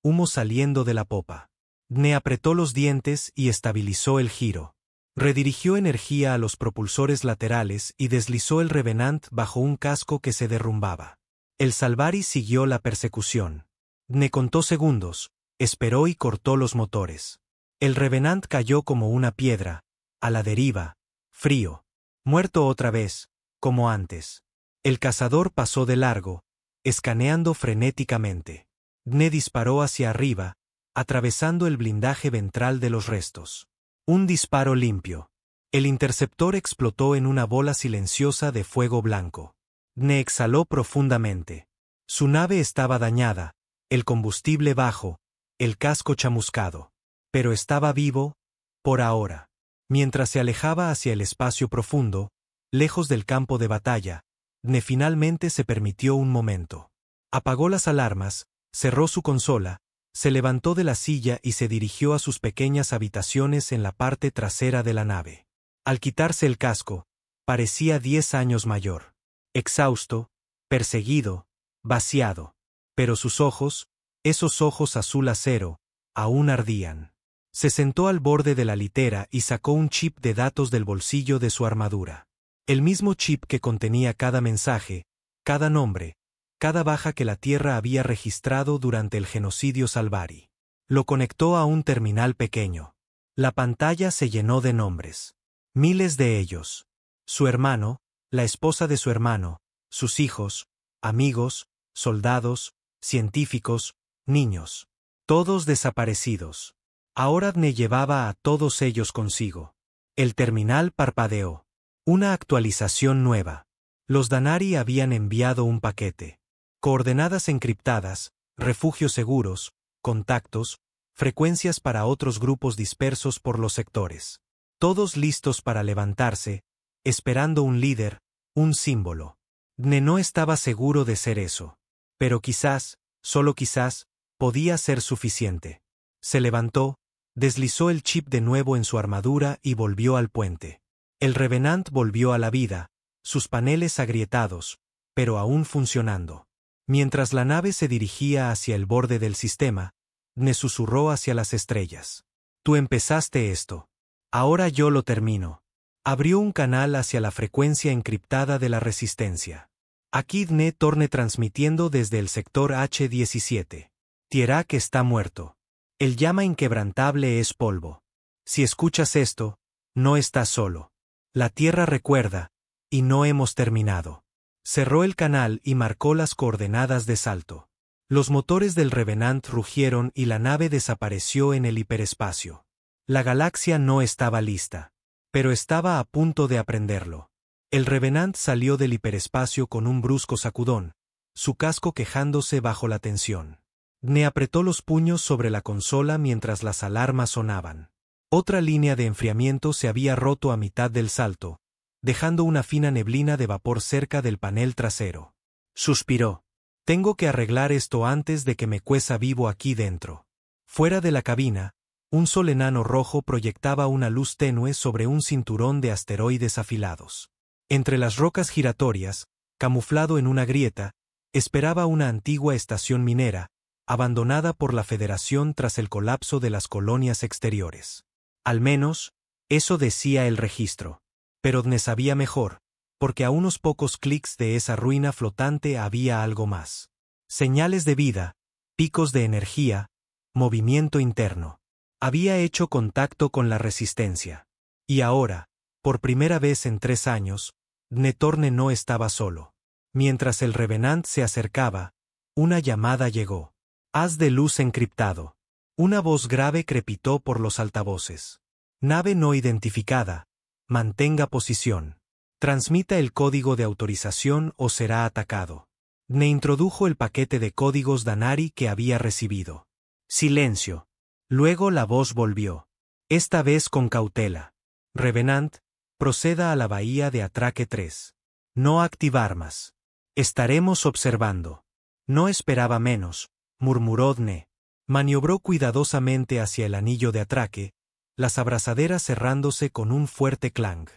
humo saliendo de la popa. Dne apretó los dientes y estabilizó el giro. Redirigió energía a los propulsores laterales y deslizó el Revenant bajo un casco que se derrumbaba. El Salvari siguió la persecución. Dne contó segundos, esperó y cortó los motores. El Revenant cayó como una piedra, a la deriva, frío. Muerto otra vez, como antes. El cazador pasó de largo, escaneando frenéticamente. Dne disparó hacia arriba, atravesando el blindaje ventral de los restos. Un disparo limpio. El interceptor explotó en una bola silenciosa de fuego blanco. Dne exhaló profundamente. Su nave estaba dañada, el combustible bajo, el casco chamuscado. Pero estaba vivo, por ahora. Mientras se alejaba hacia el espacio profundo, lejos del campo de batalla, Dne finalmente se permitió un momento. Apagó las alarmas, cerró su consola, se levantó de la silla y se dirigió a sus pequeñas habitaciones en la parte trasera de la nave. Al quitarse el casco, parecía 10 años mayor. Exhausto, perseguido, vaciado. Pero sus ojos, esos ojos azul acero, aún ardían. Se sentó al borde de la litera y sacó un chip de datos del bolsillo de su armadura. El mismo chip que contenía cada mensaje, cada nombre, cada baja que la Tierra había registrado durante el genocidio Salvari. Lo conectó a un terminal pequeño. La pantalla se llenó de nombres. Miles de ellos. Su hermano, la esposa de su hermano, sus hijos, amigos, soldados, científicos, niños. Todos desaparecidos. Ahora Dne llevaba a todos ellos consigo. El terminal parpadeó. Una actualización nueva. Los Danari habían enviado un paquete. Coordenadas encriptadas, refugios seguros, contactos, frecuencias para otros grupos dispersos por los sectores. Todos listos para levantarse, esperando un líder, un símbolo. Dne no estaba seguro de ser eso. Pero quizás, solo quizás, podía ser suficiente. Se levantó, deslizó el chip de nuevo en su armadura y volvió al puente. El Revenant volvió a la vida, sus paneles agrietados, pero aún funcionando. Mientras la nave se dirigía hacia el borde del sistema, Dne susurró hacia las estrellas. Tú empezaste esto. Ahora yo lo termino. Abrió un canal hacia la frecuencia encriptada de la resistencia. Aquí Dne Torne transmitiendo desde el sector H17. Tierak está muerto. El llama inquebrantable es polvo. Si escuchas esto, no estás solo. La Tierra recuerda, y no hemos terminado. Cerró el canal y marcó las coordenadas de salto. Los motores del Revenant rugieron y la nave desapareció en el hiperespacio. La galaxia no estaba lista, pero estaba a punto de aprenderlo. El Revenant salió del hiperespacio con un brusco sacudón, su casco quejándose bajo la tensión. Dne apretó los puños sobre la consola mientras las alarmas sonaban. Otra línea de enfriamiento se había roto a mitad del salto, dejando una fina neblina de vapor cerca del panel trasero. Suspiró. Tengo que arreglar esto antes de que me cueza vivo aquí dentro. Fuera de la cabina, un sol enano rojo proyectaba una luz tenue sobre un cinturón de asteroides afilados. Entre las rocas giratorias, camuflado en una grieta, esperaba una antigua estación minera, abandonada por la Federación tras el colapso de las colonias exteriores. Al menos, eso decía el registro. Pero Dne sabía mejor, porque a unos pocos clics de esa ruina flotante había algo más. Señales de vida, picos de energía, movimiento interno. Había hecho contacto con la resistencia. Y ahora, por primera vez en 3 años, Dne Torne no estaba solo. Mientras el Revenant se acercaba, una llamada llegó. Haz de luz encriptado. Una voz grave crepitó por los altavoces. Nave no identificada. Mantenga posición. Transmita el código de autorización o será atacado. Dne introdujo el paquete de códigos Danari que había recibido. Silencio. Luego la voz volvió. Esta vez con cautela. Revenant, proceda a la bahía de Atraque 3. No activar más. Estaremos observando. No esperaba menos, murmuró Dne. Maniobró cuidadosamente hacia el anillo de atraque, las abrazaderas cerrándose con un fuerte clang.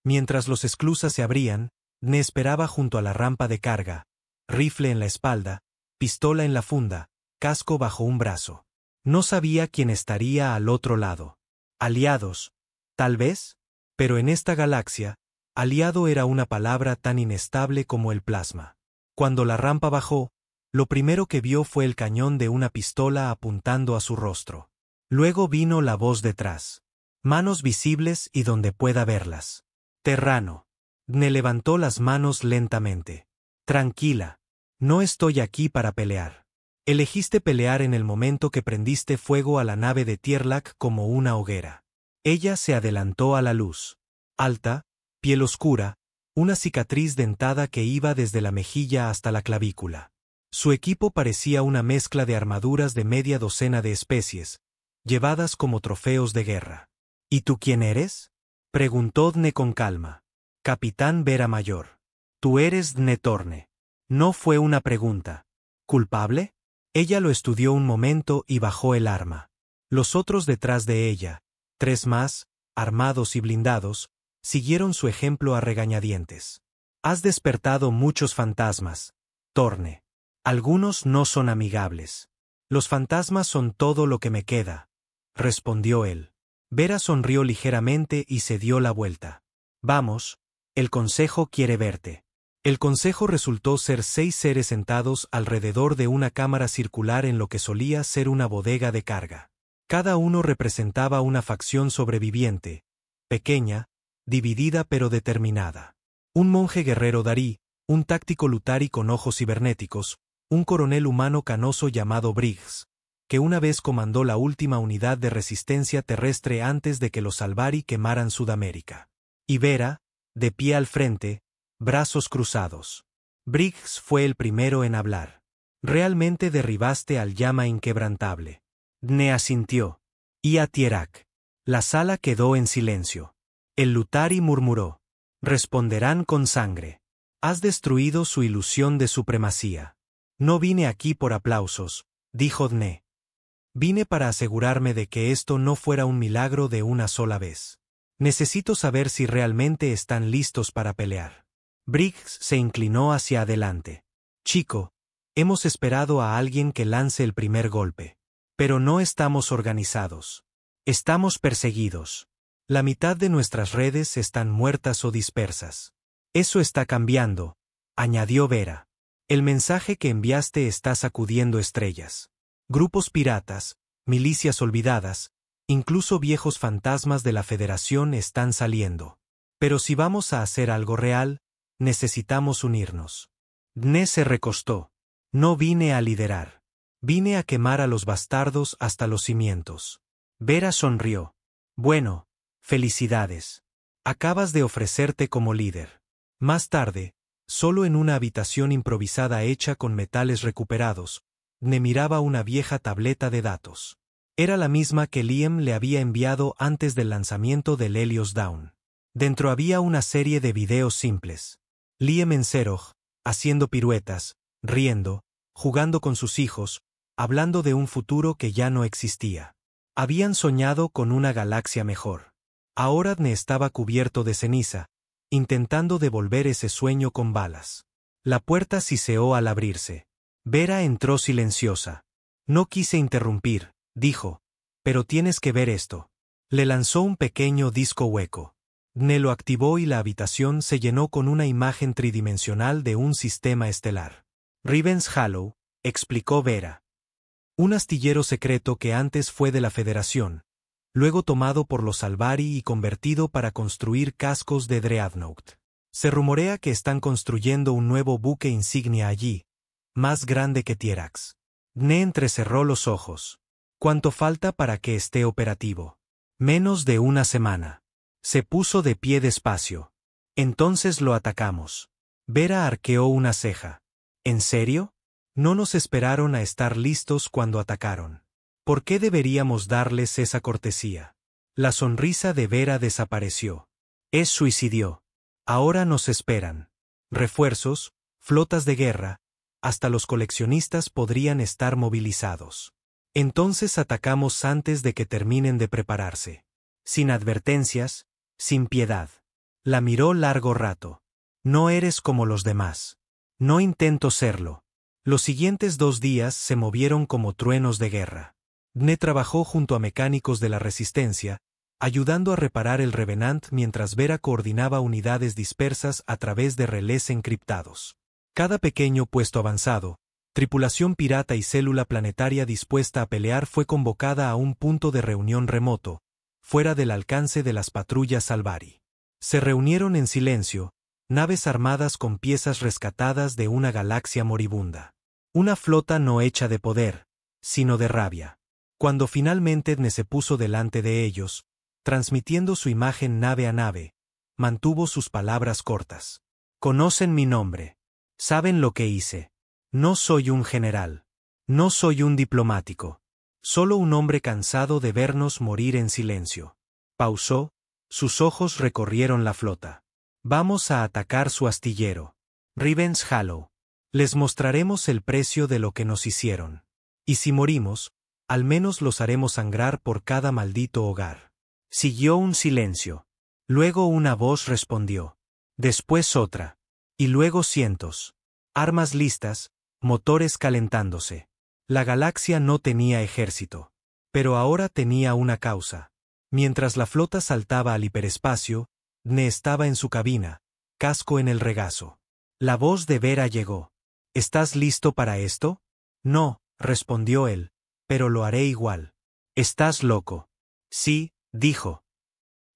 Mientras los esclusas se abrían, Dne esperaba junto a la rampa de carga, rifle en la espalda, pistola en la funda, casco bajo un brazo. No sabía quién estaría al otro lado. Aliados, tal vez, pero en esta galaxia, aliado era una palabra tan inestable como el plasma. Cuando la rampa bajó, lo primero que vio fue el cañón de una pistola apuntando a su rostro. Luego vino la voz detrás. Manos visibles y donde pueda verlas. Terrano. Dne levantó las manos lentamente. Tranquila. No estoy aquí para pelear. Elegiste pelear en el momento que prendiste fuego a la nave de Tierlak como una hoguera. Ella se adelantó a la luz. Alta, piel oscura, una cicatriz dentada que iba desde la mejilla hasta la clavícula. Su equipo parecía una mezcla de armaduras de media docena de especies, llevadas como trofeos de guerra. ¿Y tú quién eres? Preguntó Dne con calma. Capitán Vera Mayor. Tú eres Dne Torne. No fue una pregunta. ¿Culpable? Ella lo estudió un momento y bajó el arma. Los otros detrás de ella, 3 más, armados y blindados, siguieron su ejemplo a regañadientes. Has despertado muchos fantasmas, Torne. Algunos no son amigables. Los fantasmas son todo lo que me queda, respondió él. Vera sonrió ligeramente y se dio la vuelta. Vamos, el consejo quiere verte. El consejo resultó ser 6 seres sentados alrededor de una cámara circular en lo que solía ser una bodega de carga. Cada uno representaba una facción sobreviviente, pequeña, dividida pero determinada. Un monje guerrero darí, un táctico lutari con ojos cibernéticos, un coronel humano canoso llamado Briggs, que una vez comandó la última unidad de resistencia terrestre antes de que los Salvari quemaran Sudamérica. Y Vera, de pie al frente, brazos cruzados. Briggs fue el primero en hablar. Realmente derribaste al llama inquebrantable. Dne asintió. Y a Tierak. La sala quedó en silencio. El lutari murmuró. Responderán con sangre. Has destruido su ilusión de supremacía. No vine aquí por aplausos, dijo Dne. Vine para asegurarme de que esto no fuera un milagro de una sola vez. Necesito saber si realmente están listos para pelear. Briggs se inclinó hacia adelante. Chico, hemos esperado a alguien que lance el primer golpe. Pero no estamos organizados. Estamos perseguidos. La mitad de nuestras redes están muertas o dispersas. Eso está cambiando, añadió Vera. El mensaje que enviaste está sacudiendo estrellas. Grupos piratas, milicias olvidadas, incluso viejos fantasmas de la Federación están saliendo. Pero si vamos a hacer algo real, necesitamos unirnos. Dne se recostó. No vine a liderar. Vine a quemar a los bastardos hasta los cimientos. Vera sonrió. Bueno, felicidades. Acabas de ofrecerte como líder. Más tarde, solo en una habitación improvisada hecha con metales recuperados, Dne miraba una vieja tableta de datos. Era la misma que Liam le había enviado antes del lanzamiento del Helios Dawn. Dentro había una serie de videos simples. Liam en Zerog, haciendo piruetas, riendo, jugando con sus hijos, hablando de un futuro que ya no existía. Habían soñado con una galaxia mejor. Ahora Dne estaba cubierto de ceniza, intentando devolver ese sueño con balas. La puerta siseó al abrirse. Vera entró silenciosa. No quise interrumpir, dijo, pero tienes que ver esto. Le lanzó un pequeño disco hueco. Dne lo activó y la habitación se llenó con una imagen tridimensional de un sistema estelar. Riven's Hollow, explicó Vera. Un astillero secreto que antes fue de la Federación, luego tomado por los Salvari y convertido para construir cascos de Dreadnought. Se rumorea que están construyendo un nuevo buque insignia allí, más grande que Tierax. Dne entrecerró los ojos. ¿Cuánto falta para que esté operativo? Menos de una semana. Se puso de pie despacio. Entonces lo atacamos. Vera arqueó una ceja. ¿En serio? No nos esperaron a estar listos cuando atacaron. ¿Por qué deberíamos darles esa cortesía? La sonrisa de Vera desapareció. Es suicidio. Ahora nos esperan. Refuerzos, flotas de guerra, hasta los coleccionistas podrían estar movilizados. Entonces atacamos antes de que terminen de prepararse. Sin advertencias, sin piedad. La miró largo rato. No eres como los demás. No intento serlo. Los siguientes 2 días se movieron como truenos de guerra. Dne trabajó junto a mecánicos de la Resistencia, ayudando a reparar el Revenant mientras Vera coordinaba unidades dispersas a través de relés encriptados. Cada pequeño puesto avanzado, tripulación pirata y célula planetaria dispuesta a pelear fue convocada a un punto de reunión remoto, fuera del alcance de las patrullas Salvari. Se reunieron en silencio, naves armadas con piezas rescatadas de una galaxia moribunda. Una flota no hecha de poder, sino de rabia. Cuando finalmente Dne se puso delante de ellos, transmitiendo su imagen nave a nave, mantuvo sus palabras cortas. Conocen mi nombre. Saben lo que hice. No soy un general. No soy un diplomático. Solo un hombre cansado de vernos morir en silencio. Pausó, sus ojos recorrieron la flota. Vamos a atacar su astillero. Riven's Hollow. Les mostraremos el precio de lo que nos hicieron. Y si morimos, al menos los haremos sangrar por cada maldito hogar. Siguió un silencio. Luego una voz respondió. Después otra. Y luego cientos. Armas listas, motores calentándose. La galaxia no tenía ejército. Pero ahora tenía una causa. Mientras la flota saltaba al hiperespacio, Dne estaba en su cabina, casco en el regazo. La voz de Vera llegó. ¿Estás listo para esto? No, respondió él, pero lo haré igual. ¿Estás loco? Sí, dijo.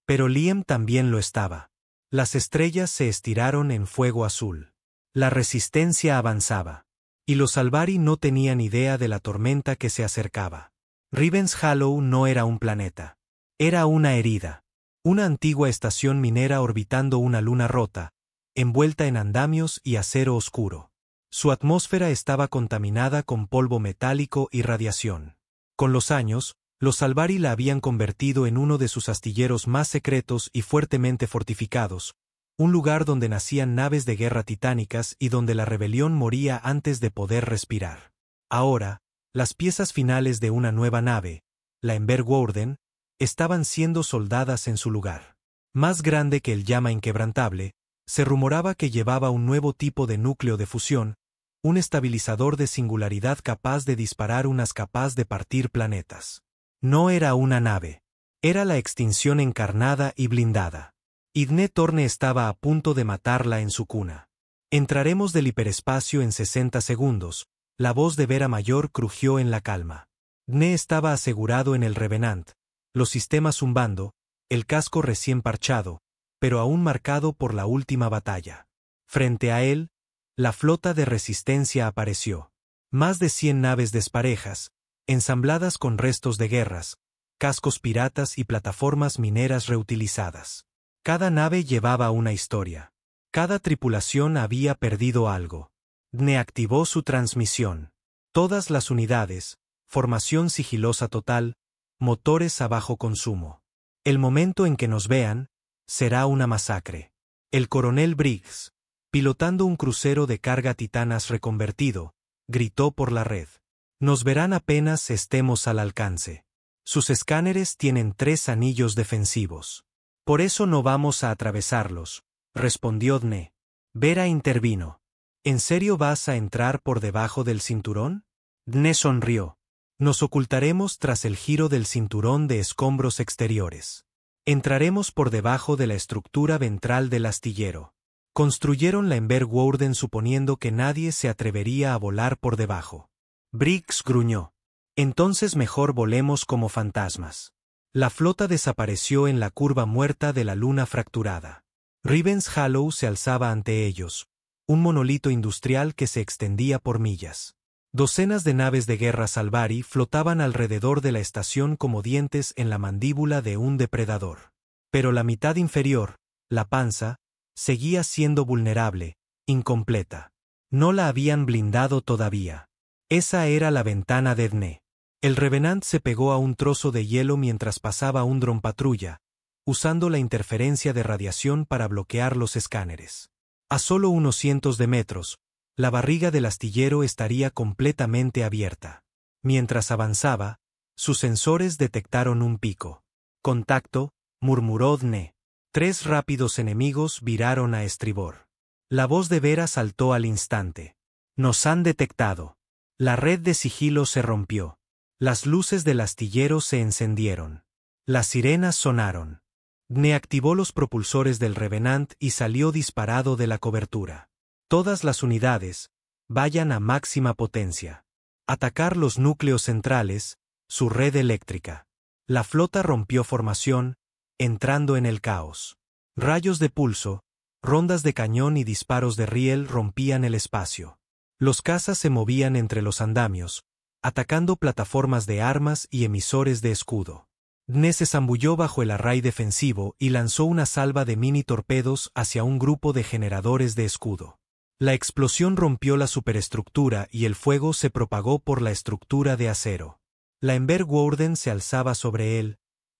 Pero Liam también lo estaba. Las estrellas se estiraron en fuego azul. La resistencia avanzaba. Y los Salvari no tenían idea de la tormenta que se acercaba. Riven's Hollow no era un planeta. Era una herida. Una antigua estación minera orbitando una luna rota, envuelta en andamios y acero oscuro. Su atmósfera estaba contaminada con polvo metálico y radiación. Con los años, los Salvari la habían convertido en uno de sus astilleros más secretos y fuertemente fortificados, un lugar donde nacían naves de guerra titánicas y donde la rebelión moría antes de poder respirar. Ahora, las piezas finales de una nueva nave, la Ember Warden, estaban siendo soldadas en su lugar. Más grande que el llama inquebrantable, se rumoraba que llevaba un nuevo tipo de núcleo de fusión, un estabilizador de singularidad capaz de disparar unas capaz de partir planetas. No era una nave. Era la extinción encarnada y blindada. Idne Torne estaba a punto de matarla en su cuna. Entraremos del hiperespacio en 60 segundos. La voz de Vera Mayor crujió en la calma. Dne estaba asegurado en el Revenant, los sistemas zumbando, el casco recién parchado, pero aún marcado por la última batalla. Frente a él, la flota de resistencia apareció. Más de 100 naves desparejas, ensambladas con restos de guerras, cascos piratas y plataformas mineras reutilizadas. Cada nave llevaba una historia. Cada tripulación había perdido algo. Dne activó su transmisión. Todas las unidades, formación sigilosa total, motores a bajo consumo. El momento en que nos vean, será una masacre. El coronel Briggs, pilotando un crucero de carga titanas reconvertido, gritó por la red. Nos verán apenas estemos al alcance. Sus escáneres tienen 3 anillos defensivos. Por eso no vamos a atravesarlos, respondió Dne. Vera intervino. ¿En serio vas a entrar por debajo del cinturón? Dne sonrió. Nos ocultaremos tras el giro del cinturón de escombros exteriores. Entraremos por debajo de la estructura ventral del astillero. Construyeron la Ember Warden suponiendo que nadie se atrevería a volar por debajo. Briggs gruñó. Entonces mejor volemos como fantasmas. La flota desapareció en la curva muerta de la luna fracturada. Rivens Hollow se alzaba ante ellos, un monolito industrial que se extendía por millas. Docenas de naves de guerra Salvari flotaban alrededor de la estación como dientes en la mandíbula de un depredador. Pero la mitad inferior, la panza, seguía siendo vulnerable, incompleta. No la habían blindado todavía. Esa era la ventana de Dne. El Revenant se pegó a un trozo de hielo mientras pasaba un dron patrulla, usando la interferencia de radiación para bloquear los escáneres. A solo unos cientos de metros, la barriga del astillero estaría completamente abierta. Mientras avanzaba, sus sensores detectaron un pico. Contacto, murmuró Dne. 3 rápidos enemigos viraron a estribor. La voz de Vera saltó al instante. Nos han detectado. La red de sigilo se rompió. Las luces del astillero se encendieron. Las sirenas sonaron. Dne activó los propulsores del Revenant y salió disparado de la cobertura. Todas las unidades, vayan a máxima potencia. Atacar los núcleos centrales, su red eléctrica. La flota rompió formación, entrando en el caos. Rayos de pulso, rondas de cañón y disparos de riel rompían el espacio. Los cazas se movían entre los andamios, atacando plataformas de armas y emisores de escudo. Dne se zambulló bajo el array defensivo y lanzó una salva de mini torpedos hacia un grupo de generadores de escudo. La explosión rompió la superestructura y el fuego se propagó por la estructura de acero. La Ember Warden se alzaba sobre él,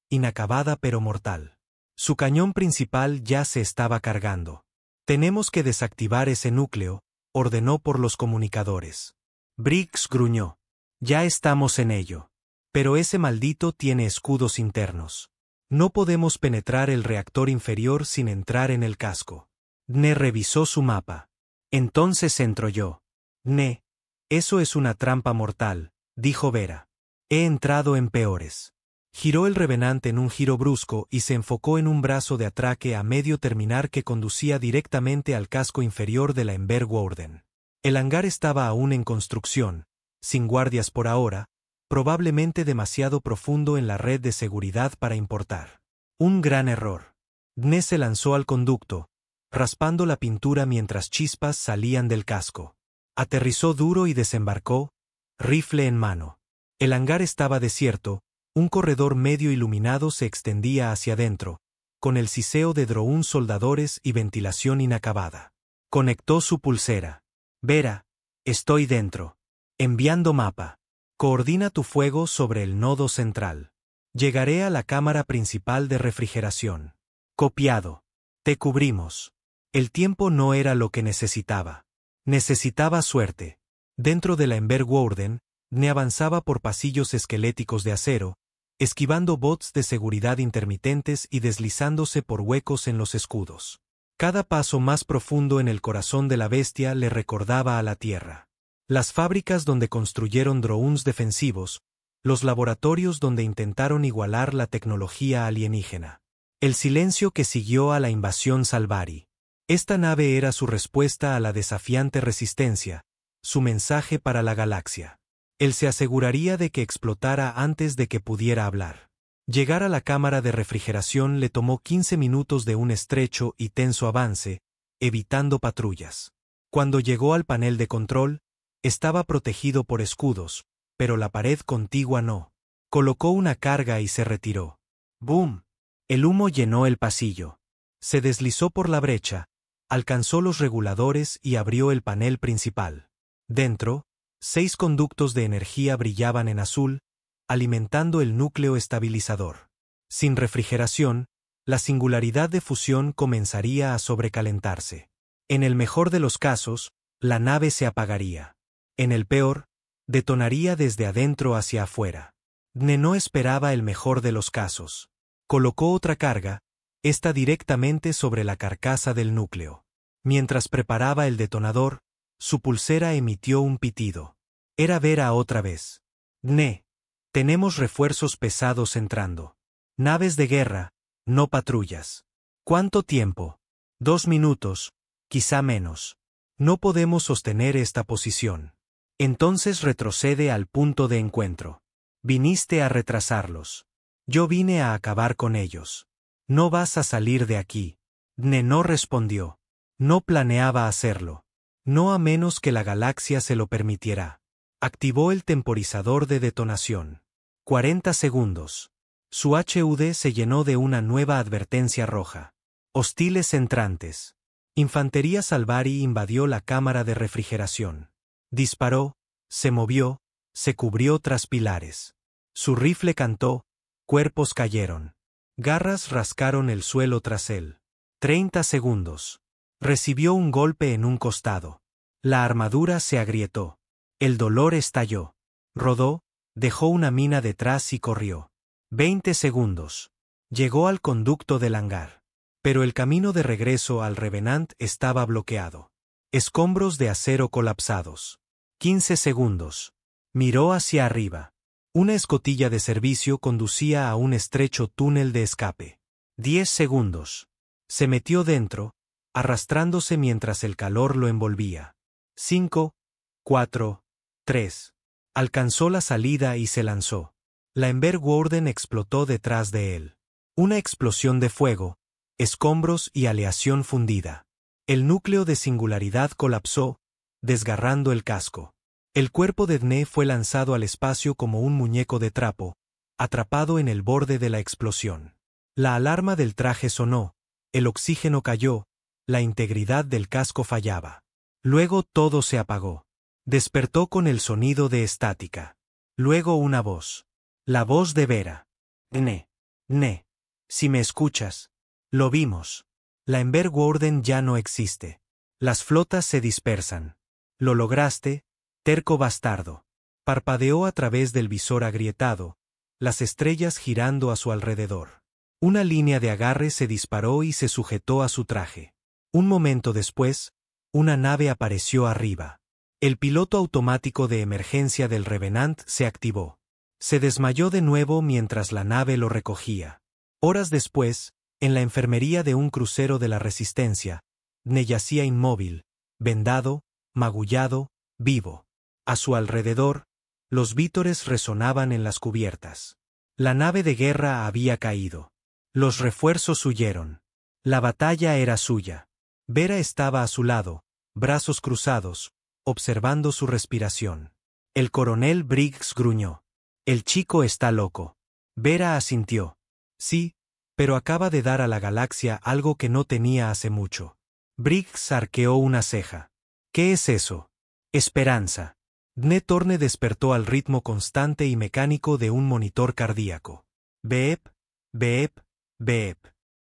inacabada pero mortal. Su cañón principal ya se estaba cargando. Tenemos que desactivar ese núcleo, ordenó por los comunicadores. Briggs gruñó. Ya estamos en ello. Pero ese maldito tiene escudos internos. No podemos penetrar el reactor inferior sin entrar en el casco. Dne revisó su mapa. Entonces entro yo. Dne, eso es una trampa mortal, dijo Vera. He entrado en peores. Giró el Revenant en un giro brusco y se enfocó en un brazo de atraque a medio terminar que conducía directamente al casco inferior de la Ember Warden. El hangar estaba aún en construcción, sin guardias por ahora, probablemente demasiado profundo en la red de seguridad para importar. Un gran error. Dne se lanzó al conducto, raspando la pintura mientras chispas salían del casco. Aterrizó duro y desembarcó, rifle en mano. El hangar estaba desierto, un corredor medio iluminado se extendía hacia adentro, con el siseo de drones soldadores y ventilación inacabada. Conectó su pulsera. Vera, estoy dentro. Enviando mapa. Coordina tu fuego sobre el nodo central. Llegaré a la cámara principal de refrigeración. Copiado. Te cubrimos. El tiempo no era lo que necesitaba. Necesitaba suerte. Dentro de la Ember Warden, Dne avanzaba por pasillos esqueléticos de acero, esquivando bots de seguridad intermitentes y deslizándose por huecos en los escudos. Cada paso más profundo en el corazón de la bestia le recordaba a la Tierra. Las fábricas donde construyeron drones defensivos, los laboratorios donde intentaron igualar la tecnología alienígena. El silencio que siguió a la invasión Salvari. Esta nave era su respuesta a la desafiante resistencia, su mensaje para la galaxia. Él se aseguraría de que explotara antes de que pudiera hablar. Llegar a la cámara de refrigeración le tomó 15 minutos de un estrecho y tenso avance, evitando patrullas. Cuando llegó al panel de control, estaba protegido por escudos, pero la pared contigua no. Colocó una carga y se retiró. ¡Boom! El humo llenó el pasillo. Se deslizó por la brecha, alcanzó los reguladores y abrió el panel principal. Dentro, 6 conductos de energía brillaban en azul, alimentando el núcleo estabilizador. Sin refrigeración, la singularidad de fusión comenzaría a sobrecalentarse. En el mejor de los casos, la nave se apagaría. En el peor, detonaría desde adentro hacia afuera. Dne no esperaba el mejor de los casos. Colocó otra carga, esta directamente sobre la carcasa del núcleo. Mientras preparaba el detonador, su pulsera emitió un pitido. Era Vera otra vez. Dne, tenemos refuerzos pesados entrando. Naves de guerra, no patrullas. ¿Cuánto tiempo? 2 minutos, quizá menos. No podemos sostener esta posición. Entonces retrocede al punto de encuentro. Viniste a retrasarlos. Yo vine a acabar con ellos. No vas a salir de aquí. Dne no respondió. No planeaba hacerlo. No a menos que la galaxia se lo permitiera. Activó el temporizador de detonación. 40 segundos. Su HUD se llenó de una nueva advertencia roja. Hostiles entrantes. Infantería Salvari invadió la cámara de refrigeración. Disparó, se movió, se cubrió tras pilares. Su rifle cantó, cuerpos cayeron. Garras rascaron el suelo tras él. 30 segundos. Recibió un golpe en un costado. La armadura se agrietó. El dolor estalló. Rodó, dejó una mina detrás y corrió. 20 segundos. Llegó al conducto del hangar. Pero el camino de regreso al Revenant estaba bloqueado. Escombros de acero colapsados. 15 segundos. Miró hacia arriba. Una escotilla de servicio conducía a un estrecho túnel de escape. 10 segundos. Se metió dentro, arrastrándose mientras el calor lo envolvía. 5, 4, 3. Alcanzó la salida y se lanzó. La Ember Warden explotó detrás de él. Una explosión de fuego, escombros y aleación fundida. El núcleo de singularidad colapsó, desgarrando el casco. El cuerpo de Dne fue lanzado al espacio como un muñeco de trapo, atrapado en el borde de la explosión. La alarma del traje sonó, el oxígeno cayó, la integridad del casco fallaba. Luego todo se apagó. Despertó con el sonido de estática. Luego una voz. La voz de Vera. Dne. Dne. Si me escuchas. Lo vimos. La Ember Warden ya no existe. Las flotas se dispersan. Lo lograste, terco bastardo. Parpadeó a través del visor agrietado, las estrellas girando a su alrededor. Una línea de agarre se disparó y se sujetó a su traje. Un momento después, una nave apareció arriba. El piloto automático de emergencia del Revenant se activó. Se desmayó de nuevo mientras la nave lo recogía. Horas después, en la enfermería de un crucero de la Resistencia, Dne yacía inmóvil, vendado, magullado, vivo. A su alrededor, los vítores resonaban en las cubiertas. La nave de guerra había caído. Los refuerzos huyeron. La batalla era suya. Vera estaba a su lado, brazos cruzados, observando su respiración. El coronel Briggs gruñó. El chico está loco. Vera asintió. Sí, pero acaba de dar a la galaxia algo que no tenía hace mucho. Briggs arqueó una ceja. ¿Qué es eso? Esperanza. Dne Torne despertó al ritmo constante y mecánico de un monitor cardíaco. Beep, beep, beep.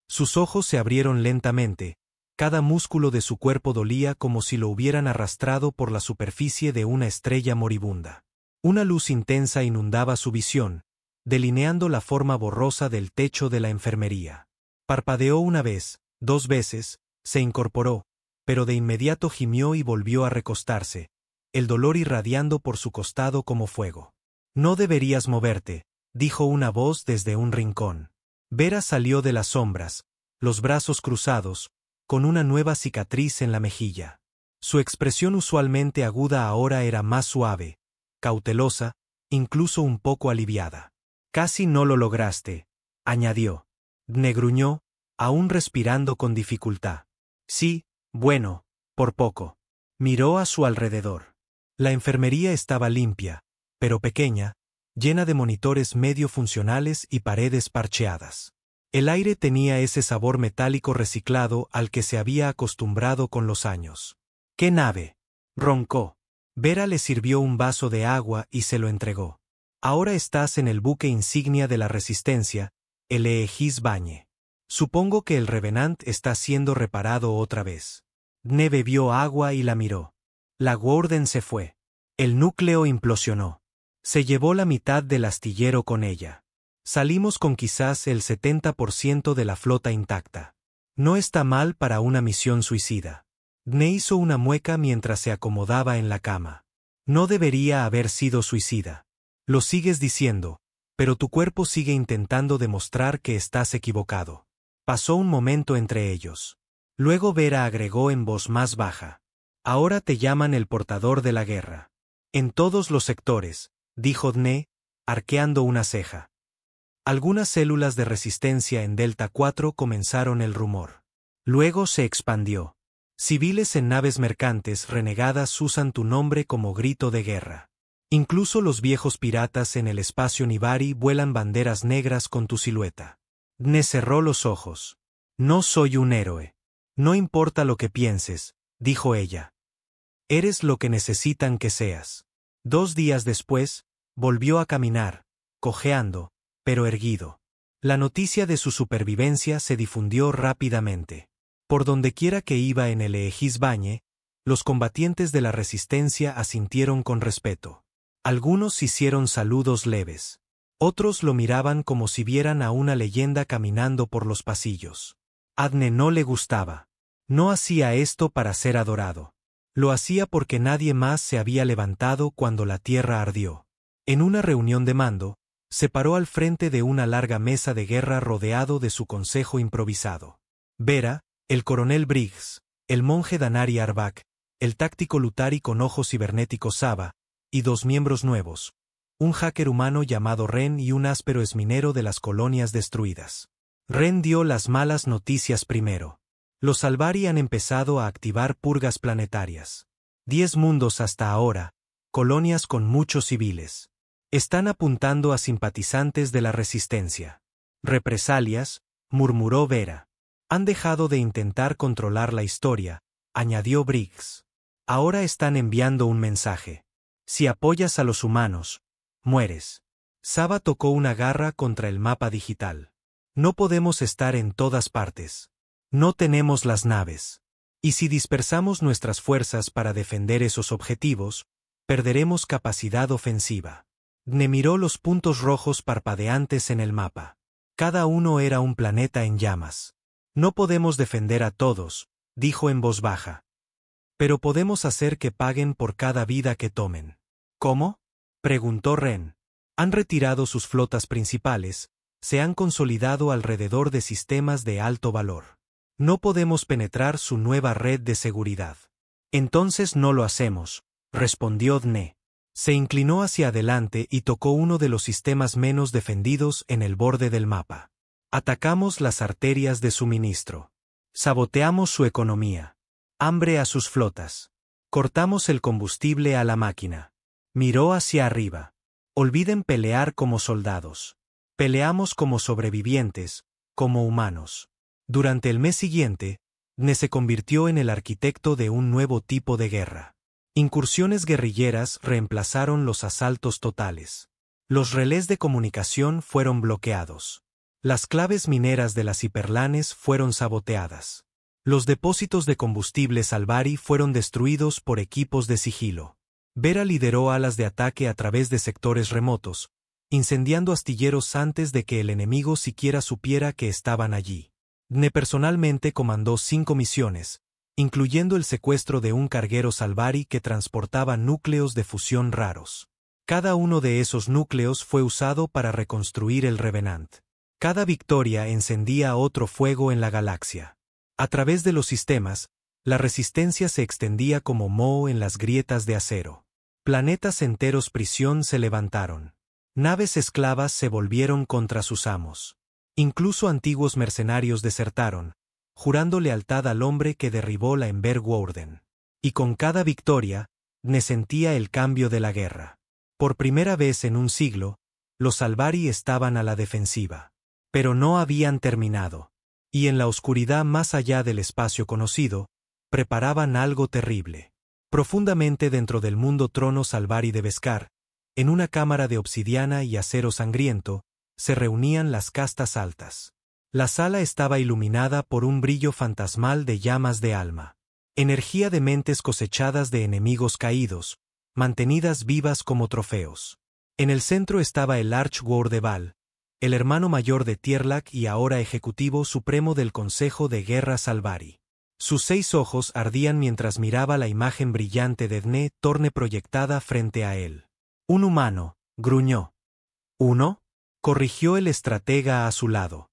Sus ojos se abrieron lentamente. Cada músculo de su cuerpo dolía como si lo hubieran arrastrado por la superficie de una estrella moribunda. Una luz intensa inundaba su visión, delineando la forma borrosa del techo de la enfermería. Parpadeó una vez, 2 veces, se incorporó, pero de inmediato gimió y volvió a recostarse, el dolor irradiando por su costado como fuego. No deberías moverte, dijo una voz desde un rincón. Vera salió de las sombras, los brazos cruzados, con una nueva cicatriz en la mejilla. Su expresión usualmente aguda ahora era más suave, cautelosa, incluso un poco aliviada. Casi no lo lograste, añadió. Dne gruñó, aún respirando con dificultad. Sí, bueno, por poco. Miró a su alrededor. La enfermería estaba limpia, pero pequeña, llena de monitores medio funcionales y paredes parcheadas. El aire tenía ese sabor metálico reciclado al que se había acostumbrado con los años. —¿Qué nave? —roncó. Vera le sirvió un vaso de agua y se lo entregó. Ahora estás en el buque insignia de la Resistencia, el Aegis Bañe. Supongo que el Revenant está siendo reparado otra vez. Dne bebió agua y la miró. La Warden se fue. El núcleo implosionó. Se llevó la mitad del astillero con ella. Salimos con quizás el 70% de la flota intacta. No está mal para una misión suicida. Dne hizo una mueca mientras se acomodaba en la cama. No debería haber sido suicida. Lo sigues diciendo, pero tu cuerpo sigue intentando demostrar que estás equivocado. Pasó un momento entre ellos. Luego Vera agregó en voz más baja. Ahora te llaman el portador de la guerra. En todos los sectores, dijo Dne, arqueando una ceja. Algunas células de resistencia en Delta 4 comenzaron el rumor. Luego se expandió. Civiles en naves mercantes renegadas usan tu nombre como grito de guerra. Incluso los viejos piratas en el espacio Nivari vuelan banderas negras con tu silueta. Dne cerró los ojos. No soy un héroe. No importa lo que pienses, dijo ella. Eres lo que necesitan que seas. 2 días después, volvió a caminar, cojeando, pero erguido. La noticia de su supervivencia se difundió rápidamente. Por dondequiera que iba en el Aegis Bañe, los combatientes de la Resistencia asintieron con respeto. Algunos hicieron saludos leves. Otros lo miraban como si vieran a una leyenda caminando por los pasillos. A Dne no le gustaba. No hacía esto para ser adorado. Lo hacía porque nadie más se había levantado cuando la tierra ardió. En una reunión de mando, se paró al frente de una larga mesa de guerra rodeado de su consejo improvisado. Vera, el coronel Briggs, el monje Danari Arbak, el táctico Lutari con ojos cibernéticos Saba, y 2 miembros nuevos, un hacker humano llamado Ren y un áspero esminero de las colonias destruidas. Ren dio las malas noticias primero. Los Salvari han empezado a activar purgas planetarias. 10 mundos hasta ahora, colonias con muchos civiles. Están apuntando a simpatizantes de la Resistencia. Represalias, murmuró Vera. Han dejado de intentar controlar la historia, añadió Briggs. Ahora están enviando un mensaje. Si apoyas a los humanos, mueres. Saba tocó una garra contra el mapa digital. No podemos estar en todas partes. No tenemos las naves. Y si dispersamos nuestras fuerzas para defender esos objetivos, perderemos capacidad ofensiva. Dne miró los puntos rojos parpadeantes en el mapa. Cada uno era un planeta en llamas. No podemos defender a todos, dijo en voz baja. Pero podemos hacer que paguen por cada vida que tomen. ¿Cómo? Preguntó Ren. Han retirado sus flotas principales, se han consolidado alrededor de sistemas de alto valor. No podemos penetrar su nueva red de seguridad. Entonces no lo hacemos, respondió Dne. Se inclinó hacia adelante y tocó uno de los sistemas menos defendidos en el borde del mapa. Atacamos las arterias de suministro. Saboteamos su economía. Hambre a sus flotas. Cortamos el combustible a la máquina. Miró hacia arriba. Olviden pelear como soldados. Peleamos como sobrevivientes, como humanos. Durante el mes siguiente, Dne se convirtió en el arquitecto de un nuevo tipo de guerra. Incursiones guerrilleras reemplazaron los asaltos totales. Los relés de comunicación fueron bloqueados. Las claves mineras de las hiperlanes fueron saboteadas. Los depósitos de combustible Salvari fueron destruidos por equipos de sigilo. Vera lideró alas de ataque a través de sectores remotos, incendiando astilleros antes de que el enemigo siquiera supiera que estaban allí. Dne personalmente comandó 5 misiones, incluyendo el secuestro de un carguero Salvari que transportaba núcleos de fusión raros. Cada uno de esos núcleos fue usado para reconstruir el Revenant. Cada victoria encendía otro fuego en la galaxia. A través de los sistemas, la resistencia se extendía como moho en las grietas de acero. Planetas enteros prisión se levantaron. Naves esclavas se volvieron contra sus amos. Incluso antiguos mercenarios desertaron, jurando lealtad al hombre que derribó la Ember Warden. Y con cada victoria, Dne sentía el cambio de la guerra. Por primera vez en un siglo, los Salvari estaban a la defensiva. Pero no habían terminado. Y en la oscuridad más allá del espacio conocido, preparaban algo terrible. Profundamente dentro del mundo trono Salvari de Beskar, en una cámara de obsidiana y acero sangriento, se reunían las castas altas. La sala estaba iluminada por un brillo fantasmal de llamas de alma. Energía de mentes cosechadas de enemigos caídos, mantenidas vivas como trofeos. En el centro estaba el Archward de Val, el hermano mayor de Tierlak y ahora ejecutivo supremo del Consejo de Guerra Salvari. Sus 6 ojos ardían mientras miraba la imagen brillante de Dne Torne proyectada frente a él. Un humano, gruñó. ¿Uno? Corrigió el estratega a su lado.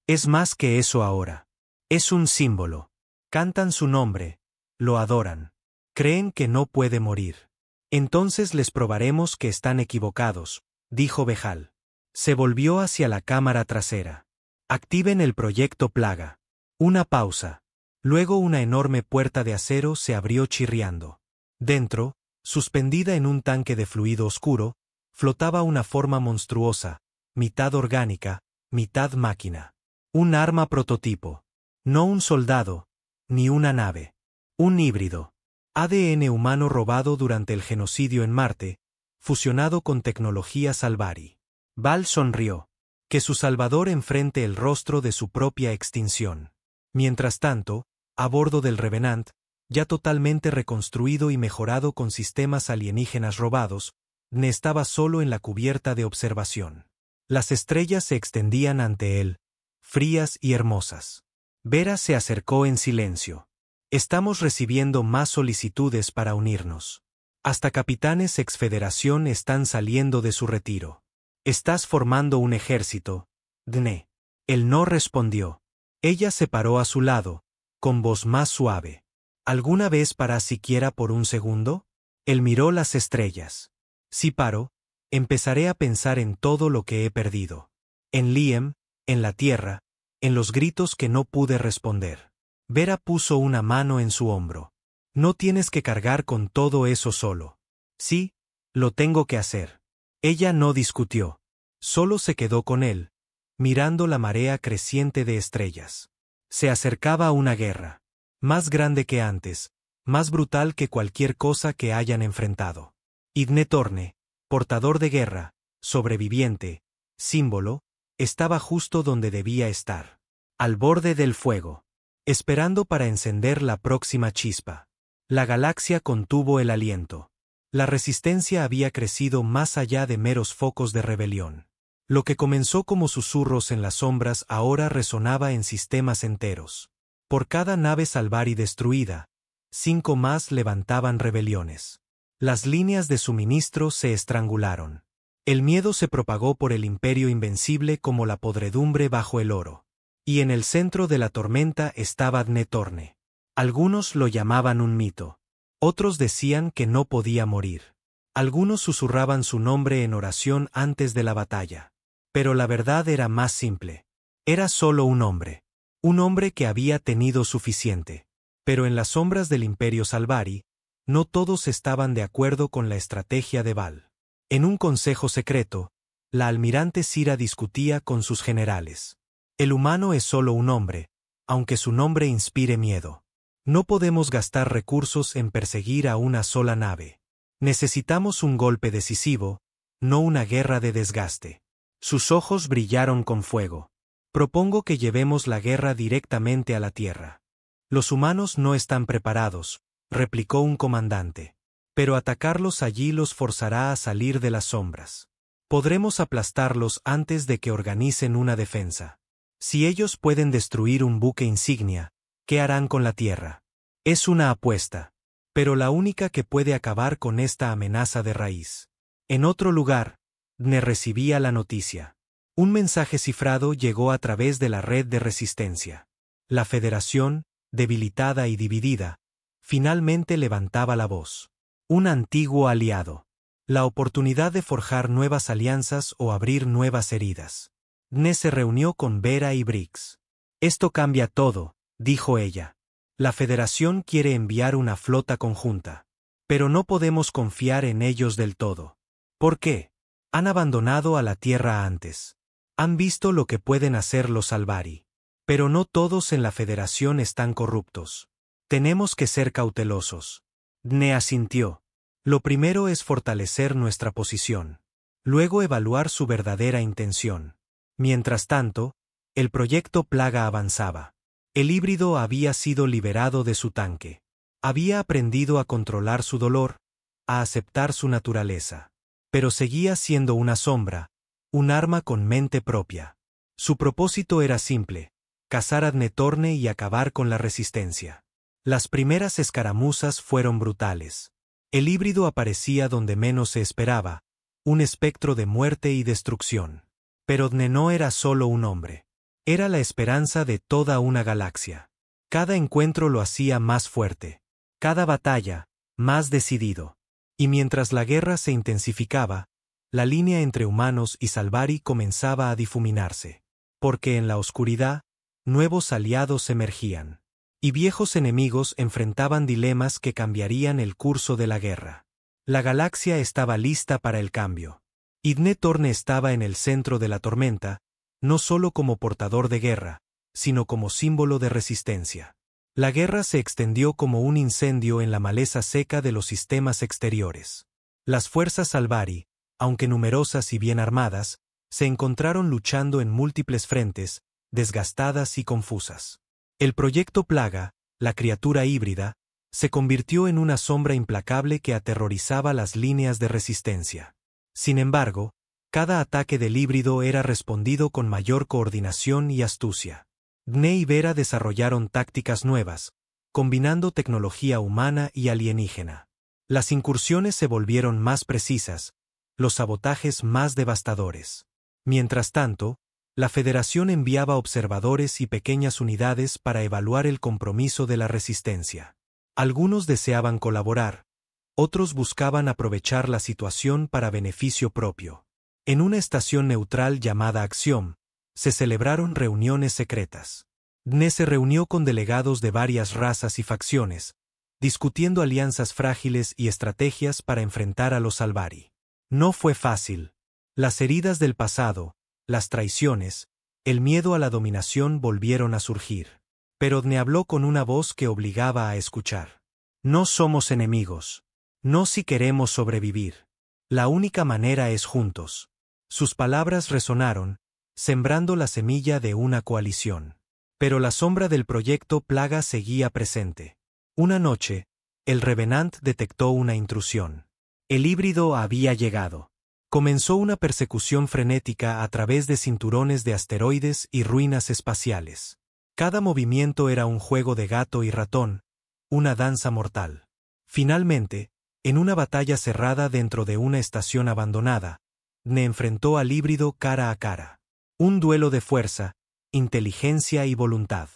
Es más que eso ahora. Es un símbolo. Cantan su nombre, lo adoran. Creen que no puede morir. Entonces les probaremos que están equivocados, dijo Bejal. Se volvió hacia la cámara trasera. Activen el proyecto Plaga. Una pausa. Luego una enorme puerta de acero se abrió chirriando. Dentro, suspendida en un tanque de fluido oscuro, flotaba una forma monstruosa, mitad orgánica, mitad máquina. Un arma prototipo. No un soldado, ni una nave. Un híbrido. ADN humano robado durante el genocidio en Marte, fusionado con tecnología Salvari. Val sonrió. Que su salvador enfrente el rostro de su propia extinción. Mientras tanto, a bordo del Revenant, ya totalmente reconstruido y mejorado con sistemas alienígenas robados, Dne estaba solo en la cubierta de observación. Las estrellas se extendían ante él, frías y hermosas. Vera se acercó en silencio. Estamos recibiendo más solicitudes para unirnos. Hasta capitanes ex-federación están saliendo de su retiro. Estás formando un ejército, Dne. Él no respondió. Ella se paró a su lado, con voz más suave. ¿Alguna vez parás siquiera por un segundo? Él miró las estrellas. Si paro, empezaré a pensar en todo lo que he perdido. En Liam, en la tierra, en los gritos que no pude responder. Vera puso una mano en su hombro. No tienes que cargar con todo eso solo. Sí, lo tengo que hacer. Ella no discutió. Solo se quedó con él, mirando la marea creciente de estrellas. Se acercaba una guerra. Más grande que antes, más brutal que cualquier cosa que hayan enfrentado. Y Dne Torne, portador de guerra, sobreviviente, símbolo, estaba justo donde debía estar. Al borde del fuego. Esperando para encender la próxima chispa. La galaxia contuvo el aliento. La resistencia había crecido más allá de meros focos de rebelión. Lo que comenzó como susurros en las sombras ahora resonaba en sistemas enteros. Por cada nave Salvari destruida, 5 más levantaban rebeliones. Las líneas de suministro se estrangularon. El miedo se propagó por el imperio invencible como la podredumbre bajo el oro. Y en el centro de la tormenta estaba Dne Torne. Algunos lo llamaban un mito. Otros decían que no podía morir. Algunos susurraban su nombre en oración antes de la batalla. Pero la verdad era más simple. Era solo un hombre. Un hombre que había tenido suficiente. Pero en las sombras del Imperio Salvari, no todos estaban de acuerdo con la estrategia de Val. En un consejo secreto, la almirante Sira discutía con sus generales. El humano es solo un hombre, aunque su nombre inspire miedo. No podemos gastar recursos en perseguir a una sola nave. Necesitamos un golpe decisivo, no una guerra de desgaste. Sus ojos brillaron con fuego. Propongo que llevemos la guerra directamente a la Tierra. Los humanos no están preparados, replicó un comandante. Pero atacarlos allí los forzará a salir de las sombras. Podremos aplastarlos antes de que organicen una defensa. Si ellos pueden destruir un buque insignia, ¿qué harán con la Tierra? Es una apuesta, pero la única que puede acabar con esta amenaza de raíz. En otro lugar, Dne recibía la noticia. Un mensaje cifrado llegó a través de la red de resistencia. La Federación, debilitada y dividida, finalmente levantaba la voz. Un antiguo aliado. La oportunidad de forjar nuevas alianzas o abrir nuevas heridas. Dne se reunió con Vera y Briggs. Esto cambia todo, dijo ella. La Federación quiere enviar una flota conjunta. Pero no podemos confiar en ellos del todo. ¿Por qué? Han abandonado a la Tierra antes. Han visto lo que pueden hacer los Salvari. Pero no todos en la Federación están corruptos. Tenemos que ser cautelosos. Dne asintió. Lo primero es fortalecer nuestra posición. Luego evaluar su verdadera intención. Mientras tanto, el proyecto Plaga avanzaba. El híbrido había sido liberado de su tanque. Había aprendido a controlar su dolor, a aceptar su naturaleza. Pero seguía siendo una sombra, un arma con mente propia. Su propósito era simple: cazar a Dne Torne y acabar con la resistencia. Las primeras escaramuzas fueron brutales. El híbrido aparecía donde menos se esperaba, un espectro de muerte y destrucción. Pero Dne no era solo un hombre. Era la esperanza de toda una galaxia. Cada encuentro lo hacía más fuerte. Cada batalla, más decidido. Y mientras la guerra se intensificaba, la línea entre humanos y Salvari comenzaba a difuminarse. Porque en la oscuridad, nuevos aliados emergían. Y viejos enemigos enfrentaban dilemas que cambiarían el curso de la guerra. La galaxia estaba lista para el cambio. Y Dne Torne estaba en el centro de la tormenta, no solo como portador de guerra, sino como símbolo de resistencia. La guerra se extendió como un incendio en la maleza seca de los sistemas exteriores. Las fuerzas Salvari, aunque numerosas y bien armadas, se encontraron luchando en múltiples frentes, desgastadas y confusas. El proyecto Plaga, la criatura híbrida, se convirtió en una sombra implacable que aterrorizaba las líneas de resistencia. Sin embargo, cada ataque del híbrido era respondido con mayor coordinación y astucia. Dne y Vera desarrollaron tácticas nuevas, combinando tecnología humana y alienígena. Las incursiones se volvieron más precisas, los sabotajes más devastadores. Mientras tanto, la Federación enviaba observadores y pequeñas unidades para evaluar el compromiso de la resistencia. Algunos deseaban colaborar, otros buscaban aprovechar la situación para beneficio propio. En una estación neutral llamada Axiom, se celebraron reuniones secretas. Dne se reunió con delegados de varias razas y facciones, discutiendo alianzas frágiles y estrategias para enfrentar a los Salvari. No fue fácil. Las heridas del pasado, las traiciones, el miedo a la dominación volvieron a surgir. Pero Dne habló con una voz que obligaba a escuchar. No somos enemigos. No si queremos sobrevivir. La única manera es juntos. Sus palabras resonaron, sembrando la semilla de una coalición. Pero la sombra del proyecto Plaga seguía presente. Una noche, el Revenant detectó una intrusión. El híbrido había llegado. Comenzó una persecución frenética a través de cinturones de asteroides y ruinas espaciales. Cada movimiento era un juego de gato y ratón, una danza mortal. Finalmente, en una batalla cerrada dentro de una estación abandonada, Dne enfrentó al híbrido cara a cara. Un duelo de fuerza, inteligencia y voluntad.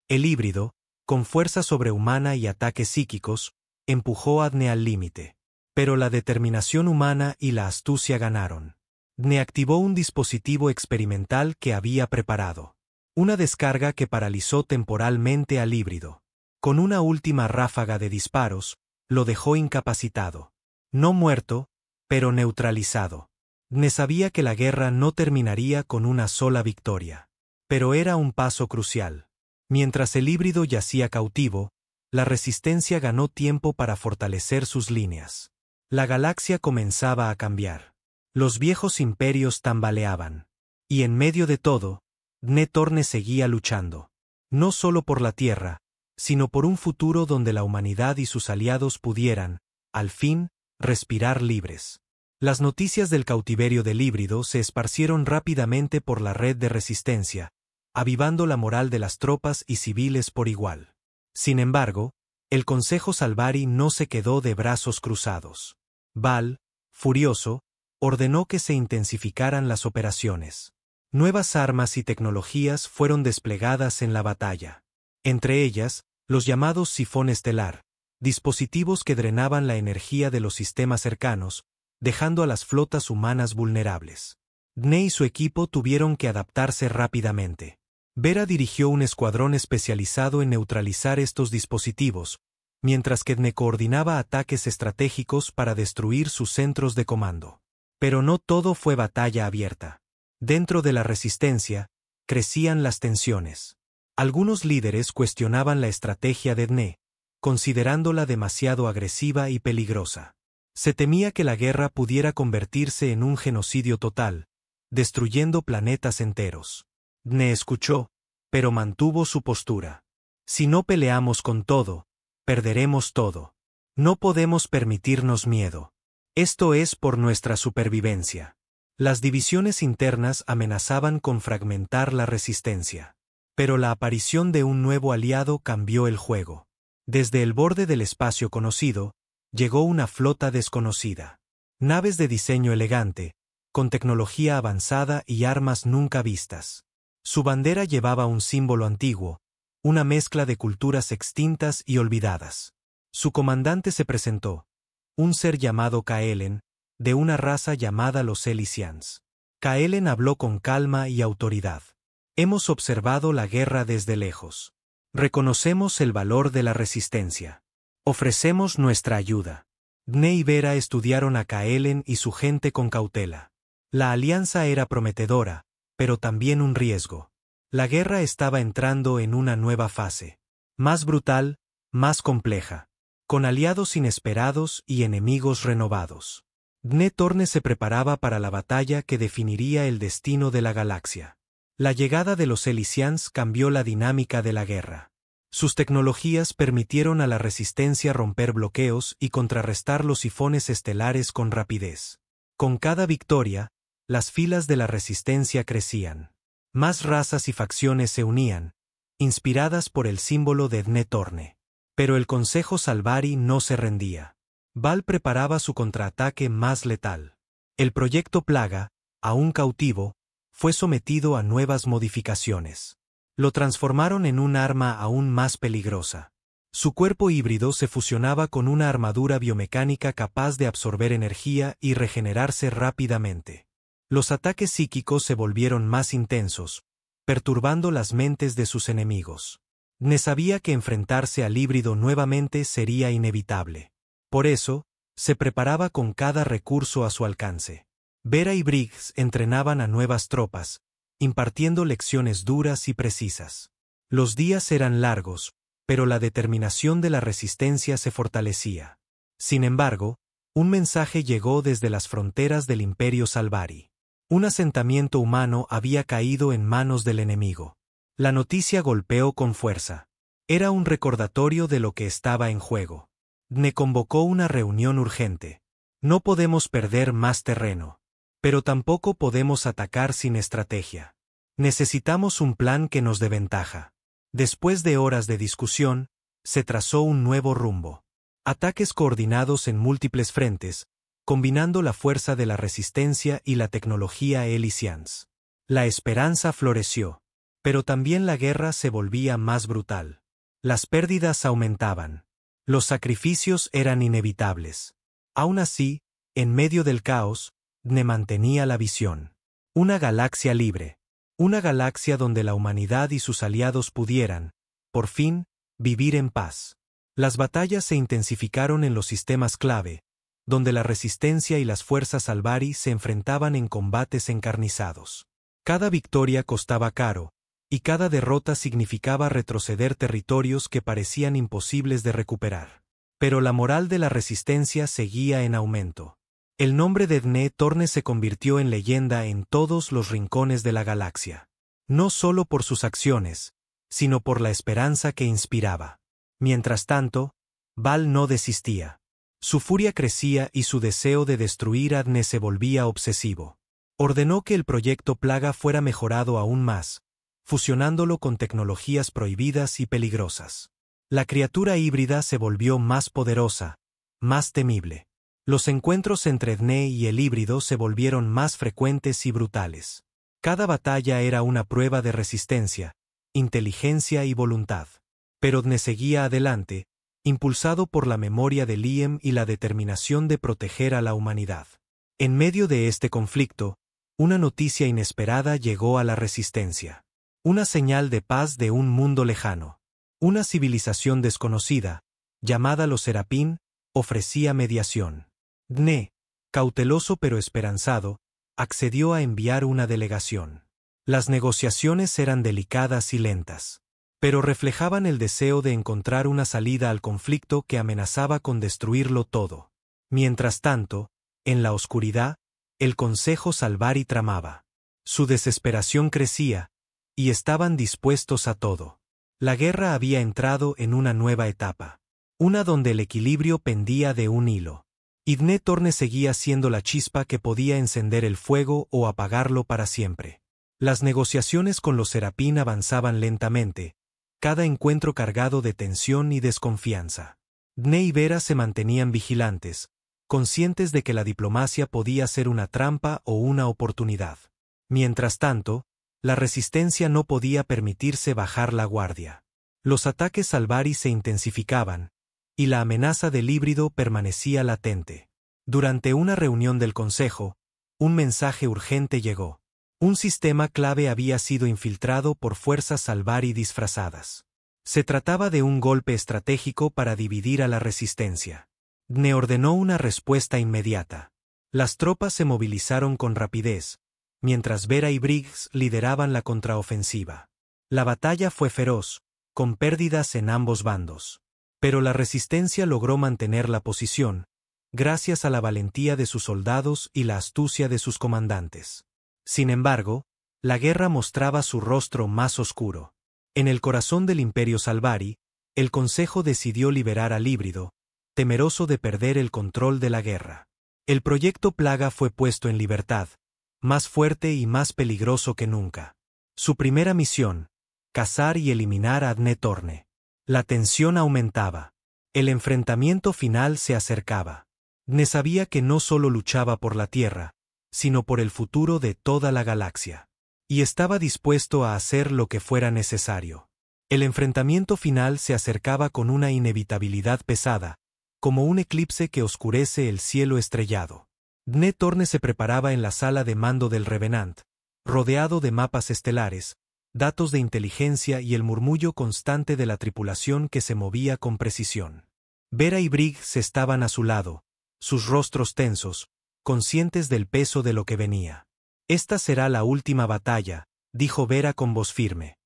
El híbrido, con fuerza sobrehumana y ataques psíquicos, empujó a Dne al límite. Pero la determinación humana y la astucia ganaron. Dne activó un dispositivo experimental que había preparado. Una descarga que paralizó temporalmente al híbrido. Con una última ráfaga de disparos, lo dejó incapacitado. No muerto, pero neutralizado. Dne sabía que la guerra no terminaría con una sola victoria. Pero era un paso crucial. Mientras el híbrido yacía cautivo, la resistencia ganó tiempo para fortalecer sus líneas. La galaxia comenzaba a cambiar. Los viejos imperios tambaleaban. Y en medio de todo, Dne Torne seguía luchando. No solo por la Tierra, sino por un futuro donde la humanidad y sus aliados pudieran, al fin, respirar libres. Las noticias del cautiverio del híbrido se esparcieron rápidamente por la red de resistencia, avivando la moral de las tropas y civiles por igual. Sin embargo, el Consejo Salvari no se quedó de brazos cruzados. Val, furioso, ordenó que se intensificaran las operaciones. Nuevas armas y tecnologías fueron desplegadas en la batalla. Entre ellas, los llamados sifón estelar, dispositivos que drenaban la energía de los sistemas cercanos, dejando a las flotas humanas vulnerables. Dne y su equipo tuvieron que adaptarse rápidamente. Vera dirigió un escuadrón especializado en neutralizar estos dispositivos, mientras que Dne coordinaba ataques estratégicos para destruir sus centros de comando. Pero no todo fue batalla abierta. Dentro de la resistencia, crecían las tensiones. Algunos líderes cuestionaban la estrategia de Dne, considerándola demasiado agresiva y peligrosa. Se temía que la guerra pudiera convertirse en un genocidio total, destruyendo planetas enteros. Dne escuchó, pero mantuvo su postura. Si no peleamos con todo, perderemos todo. No podemos permitirnos miedo. Esto es por nuestra supervivencia. Las divisiones internas amenazaban con fragmentar la resistencia. Pero la aparición de un nuevo aliado cambió el juego. Desde el borde del espacio conocido, llegó una flota desconocida. Naves de diseño elegante, con tecnología avanzada y armas nunca vistas. Su bandera llevaba un símbolo antiguo, una mezcla de culturas extintas y olvidadas. Su comandante se presentó, un ser llamado Kaelen, de una raza llamada los Elysians. Kaelen habló con calma y autoridad. Hemos observado la guerra desde lejos. Reconocemos el valor de la resistencia. Ofrecemos nuestra ayuda. Dne y Vera estudiaron a Kaelen y su gente con cautela. La alianza era prometedora, pero también un riesgo. La guerra estaba entrando en una nueva fase. Más brutal, más compleja. Con aliados inesperados y enemigos renovados. Dne Torne se preparaba para la batalla que definiría el destino de la galaxia. La llegada de los Elysians cambió la dinámica de la guerra. Sus tecnologías permitieron a la resistencia romper bloqueos y contrarrestar los sifones estelares con rapidez. Con cada victoria, las filas de la resistencia crecían. Más razas y facciones se unían, inspiradas por el símbolo de Dne Torne. Pero el Consejo Salvari no se rendía. Val preparaba su contraataque más letal. El proyecto Plaga, aún cautivo, fue sometido a nuevas modificaciones. Lo transformaron en un arma aún más peligrosa. Su cuerpo híbrido se fusionaba con una armadura biomecánica capaz de absorber energía y regenerarse rápidamente. Los ataques psíquicos se volvieron más intensos, perturbando las mentes de sus enemigos. Dne sabía que enfrentarse al híbrido nuevamente sería inevitable. Por eso, se preparaba con cada recurso a su alcance. Vera y Briggs entrenaban a nuevas tropas, impartiendo lecciones duras y precisas. Los días eran largos, pero la determinación de la resistencia se fortalecía. Sin embargo, un mensaje llegó desde las fronteras del Imperio Salvari. Un asentamiento humano había caído en manos del enemigo. La noticia golpeó con fuerza. Era un recordatorio de lo que estaba en juego. Dne convocó una reunión urgente. No podemos perder más terreno. Pero tampoco podemos atacar sin estrategia. Necesitamos un plan que nos dé ventaja. Después de horas de discusión, se trazó un nuevo rumbo. Ataques coordinados en múltiples frentes, combinando la fuerza de la resistencia y la tecnología Elysians. La esperanza floreció. Pero también la guerra se volvía más brutal. Las pérdidas aumentaban. Los sacrificios eran inevitables. Aún así, en medio del caos, Dne mantenía la visión. Una galaxia libre. Una galaxia donde la humanidad y sus aliados pudieran, por fin, vivir en paz. Las batallas se intensificaron en los sistemas clave, donde la resistencia y las fuerzas Salvari se enfrentaban en combates encarnizados. Cada victoria costaba caro, y cada derrota significaba retroceder territorios que parecían imposibles de recuperar. Pero la moral de la resistencia seguía en aumento. El nombre de Dne Torne se convirtió en leyenda en todos los rincones de la galaxia. No solo por sus acciones, sino por la esperanza que inspiraba. Mientras tanto, Val no desistía. Su furia crecía y su deseo de destruir a Dne se volvía obsesivo. Ordenó que el proyecto Plaga fuera mejorado aún más, fusionándolo con tecnologías prohibidas y peligrosas. La criatura híbrida se volvió más poderosa, más temible. Los encuentros entre Dne y el híbrido se volvieron más frecuentes y brutales. Cada batalla era una prueba de resistencia, inteligencia y voluntad. Pero Dne seguía adelante, impulsado por la memoria de Liem y la determinación de proteger a la humanidad. En medio de este conflicto, una noticia inesperada llegó a la resistencia. Una señal de paz de un mundo lejano. Una civilización desconocida, llamada los Serapín, ofrecía mediación. Dne, cauteloso pero esperanzado, accedió a enviar una delegación. Las negociaciones eran delicadas y lentas, pero reflejaban el deseo de encontrar una salida al conflicto que amenazaba con destruirlo todo. Mientras tanto, en la oscuridad, el Consejo Salvari tramaba. Su desesperación crecía, y estaban dispuestos a todo. La guerra había entrado en una nueva etapa, una donde el equilibrio pendía de un hilo. Y Dne Torne seguía siendo la chispa que podía encender el fuego o apagarlo para siempre. Las negociaciones con los Serapín avanzaban lentamente, cada encuentro cargado de tensión y desconfianza. Dne y Vera se mantenían vigilantes, conscientes de que la diplomacia podía ser una trampa o una oportunidad. Mientras tanto, la resistencia no podía permitirse bajar la guardia. Los ataques Salvari se intensificaban, y la amenaza del híbrido permanecía latente. Durante una reunión del Consejo, un mensaje urgente llegó. Un sistema clave había sido infiltrado por fuerzas Salvari disfrazadas. Se trataba de un golpe estratégico para dividir a la resistencia. Dne ordenó una respuesta inmediata. Las tropas se movilizaron con rapidez, mientras Vera y Briggs lideraban la contraofensiva. La batalla fue feroz, con pérdidas en ambos bandos. Pero la resistencia logró mantener la posición, gracias a la valentía de sus soldados y la astucia de sus comandantes. Sin embargo, la guerra mostraba su rostro más oscuro. En el corazón del Imperio Salvari, el Consejo decidió liberar al híbrido, temeroso de perder el control de la guerra. El proyecto Plaga fue puesto en libertad, más fuerte y más peligroso que nunca. Su primera misión, cazar y eliminar a Dne Torne. La tensión aumentaba. El enfrentamiento final se acercaba. Dne sabía que no solo luchaba por la Tierra, sino por el futuro de toda la galaxia. Y estaba dispuesto a hacer lo que fuera necesario. El enfrentamiento final se acercaba con una inevitabilidad pesada, como un eclipse que oscurece el cielo estrellado. Dne Torne se preparaba en la sala de mando del Revenant, rodeado de mapas estelares, datos de inteligencia y el murmullo constante de la tripulación que se movía con precisión. Vera y Briggs estaban a su lado, sus rostros tensos, conscientes del peso de lo que venía. «Esta será la última batalla», dijo Vera con voz firme.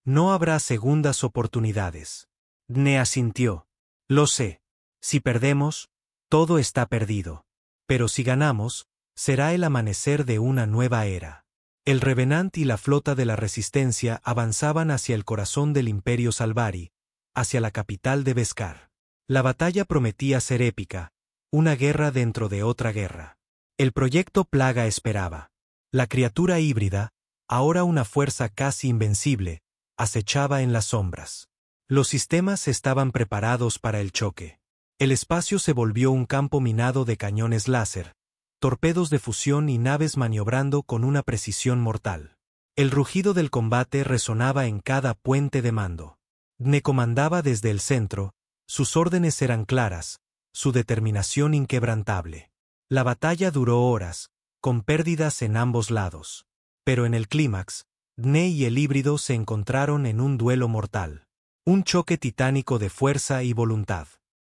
«No habrá segundas oportunidades». Dne asintió. «Lo sé. Si perdemos, todo está perdido. Pero si ganamos, será el amanecer de una nueva era». El Revenant y la flota de la Resistencia avanzaban hacia el corazón del Imperio Salvari, hacia la capital de Beskar. La batalla prometía ser épica, una guerra dentro de otra guerra. El proyecto Plaga esperaba. La criatura híbrida, ahora una fuerza casi invencible, acechaba en las sombras. Los sistemas estaban preparados para el choque. El espacio se volvió un campo minado de cañones láser, torpedos de fusión y naves maniobrando con una precisión mortal. El rugido del combate resonaba en cada puente de mando. Dne comandaba desde el centro, sus órdenes eran claras, su determinación inquebrantable. La batalla duró horas, con pérdidas en ambos lados. Pero en el clímax, Dne y el híbrido se encontraron en un duelo mortal. Un choque titánico de fuerza y voluntad.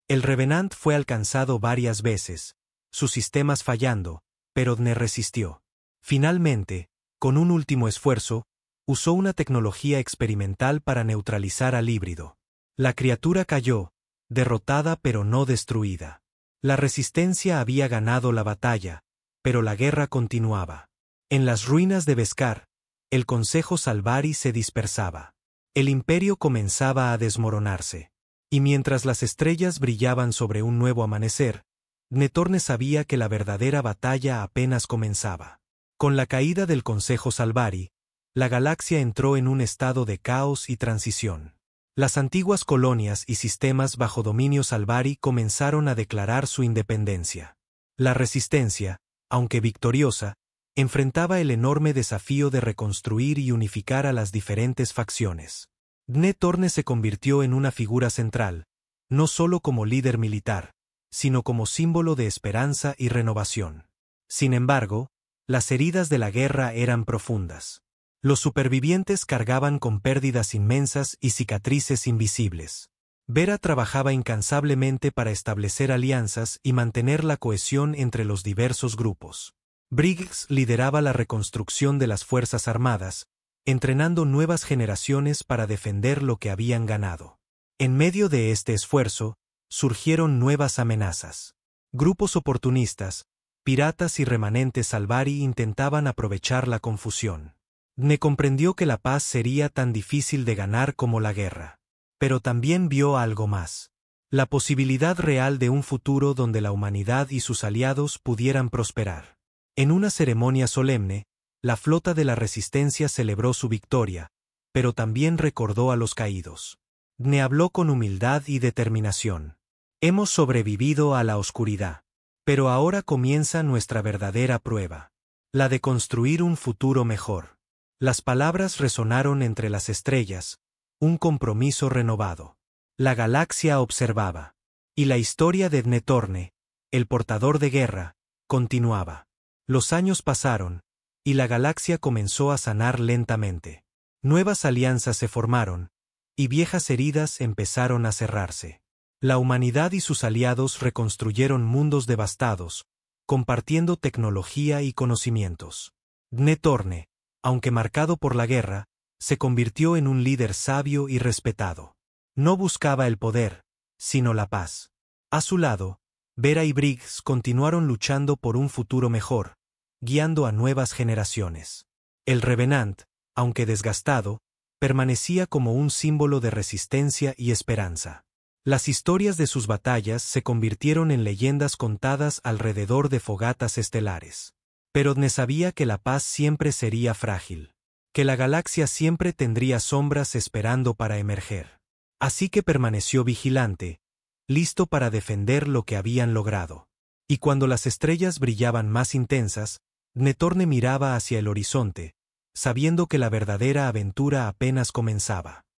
El Revenant fue alcanzado varias veces, sus sistemas fallando, pero Dne resistió. Finalmente, con un último esfuerzo, usó una tecnología experimental para neutralizar al híbrido. La criatura cayó, derrotada pero no destruida. La resistencia había ganado la batalla, pero la guerra continuaba. En las ruinas de Beskar, el Consejo Salvari se dispersaba. El imperio comenzaba a desmoronarse. Y mientras las estrellas brillaban sobre un nuevo amanecer, Dne Torne sabía que la verdadera batalla apenas comenzaba. Con la caída del Consejo Salvari, la galaxia entró en un estado de caos y transición. Las antiguas colonias y sistemas bajo dominio Salvari comenzaron a declarar su independencia. La resistencia, aunque victoriosa, enfrentaba el enorme desafío de reconstruir y unificar a las diferentes facciones. Dne Torne se convirtió en una figura central, no solo como líder militar, sino como símbolo de esperanza y renovación. Sin embargo, las heridas de la guerra eran profundas. Los supervivientes cargaban con pérdidas inmensas y cicatrices invisibles. Vera trabajaba incansablemente para establecer alianzas y mantener la cohesión entre los diversos grupos. Briggs lideraba la reconstrucción de las Fuerzas Armadas, entrenando nuevas generaciones para defender lo que habían ganado. En medio de este esfuerzo, surgieron nuevas amenazas. Grupos oportunistas, piratas y remanentes Salvari intentaban aprovechar la confusión. Dne comprendió que la paz sería tan difícil de ganar como la guerra. Pero también vio algo más. La posibilidad real de un futuro donde la humanidad y sus aliados pudieran prosperar. En una ceremonia solemne, la flota de la Resistencia celebró su victoria, pero también recordó a los caídos. Dne habló con humildad y determinación. Hemos sobrevivido a la oscuridad. Pero ahora comienza nuestra verdadera prueba. La de construir un futuro mejor. Las palabras resonaron entre las estrellas, un compromiso renovado. La galaxia observaba. Y la historia de Dne Torne, el portador de guerra, continuaba. Los años pasaron, y la galaxia comenzó a sanar lentamente. Nuevas alianzas se formaron, y viejas heridas empezaron a cerrarse. La humanidad y sus aliados reconstruyeron mundos devastados, compartiendo tecnología y conocimientos. Dne Torne, aunque marcado por la guerra, se convirtió en un líder sabio y respetado. No buscaba el poder, sino la paz. A su lado, Vera y Briggs continuaron luchando por un futuro mejor, guiando a nuevas generaciones. El Revenant, aunque desgastado, permanecía como un símbolo de resistencia y esperanza. Las historias de sus batallas se convirtieron en leyendas contadas alrededor de fogatas estelares. Pero Dne sabía que la paz siempre sería frágil, que la galaxia siempre tendría sombras esperando para emerger. Así que permaneció vigilante, listo para defender lo que habían logrado. Y cuando las estrellas brillaban más intensas, Dne Torne miraba hacia el horizonte, sabiendo que la verdadera aventura apenas comenzaba.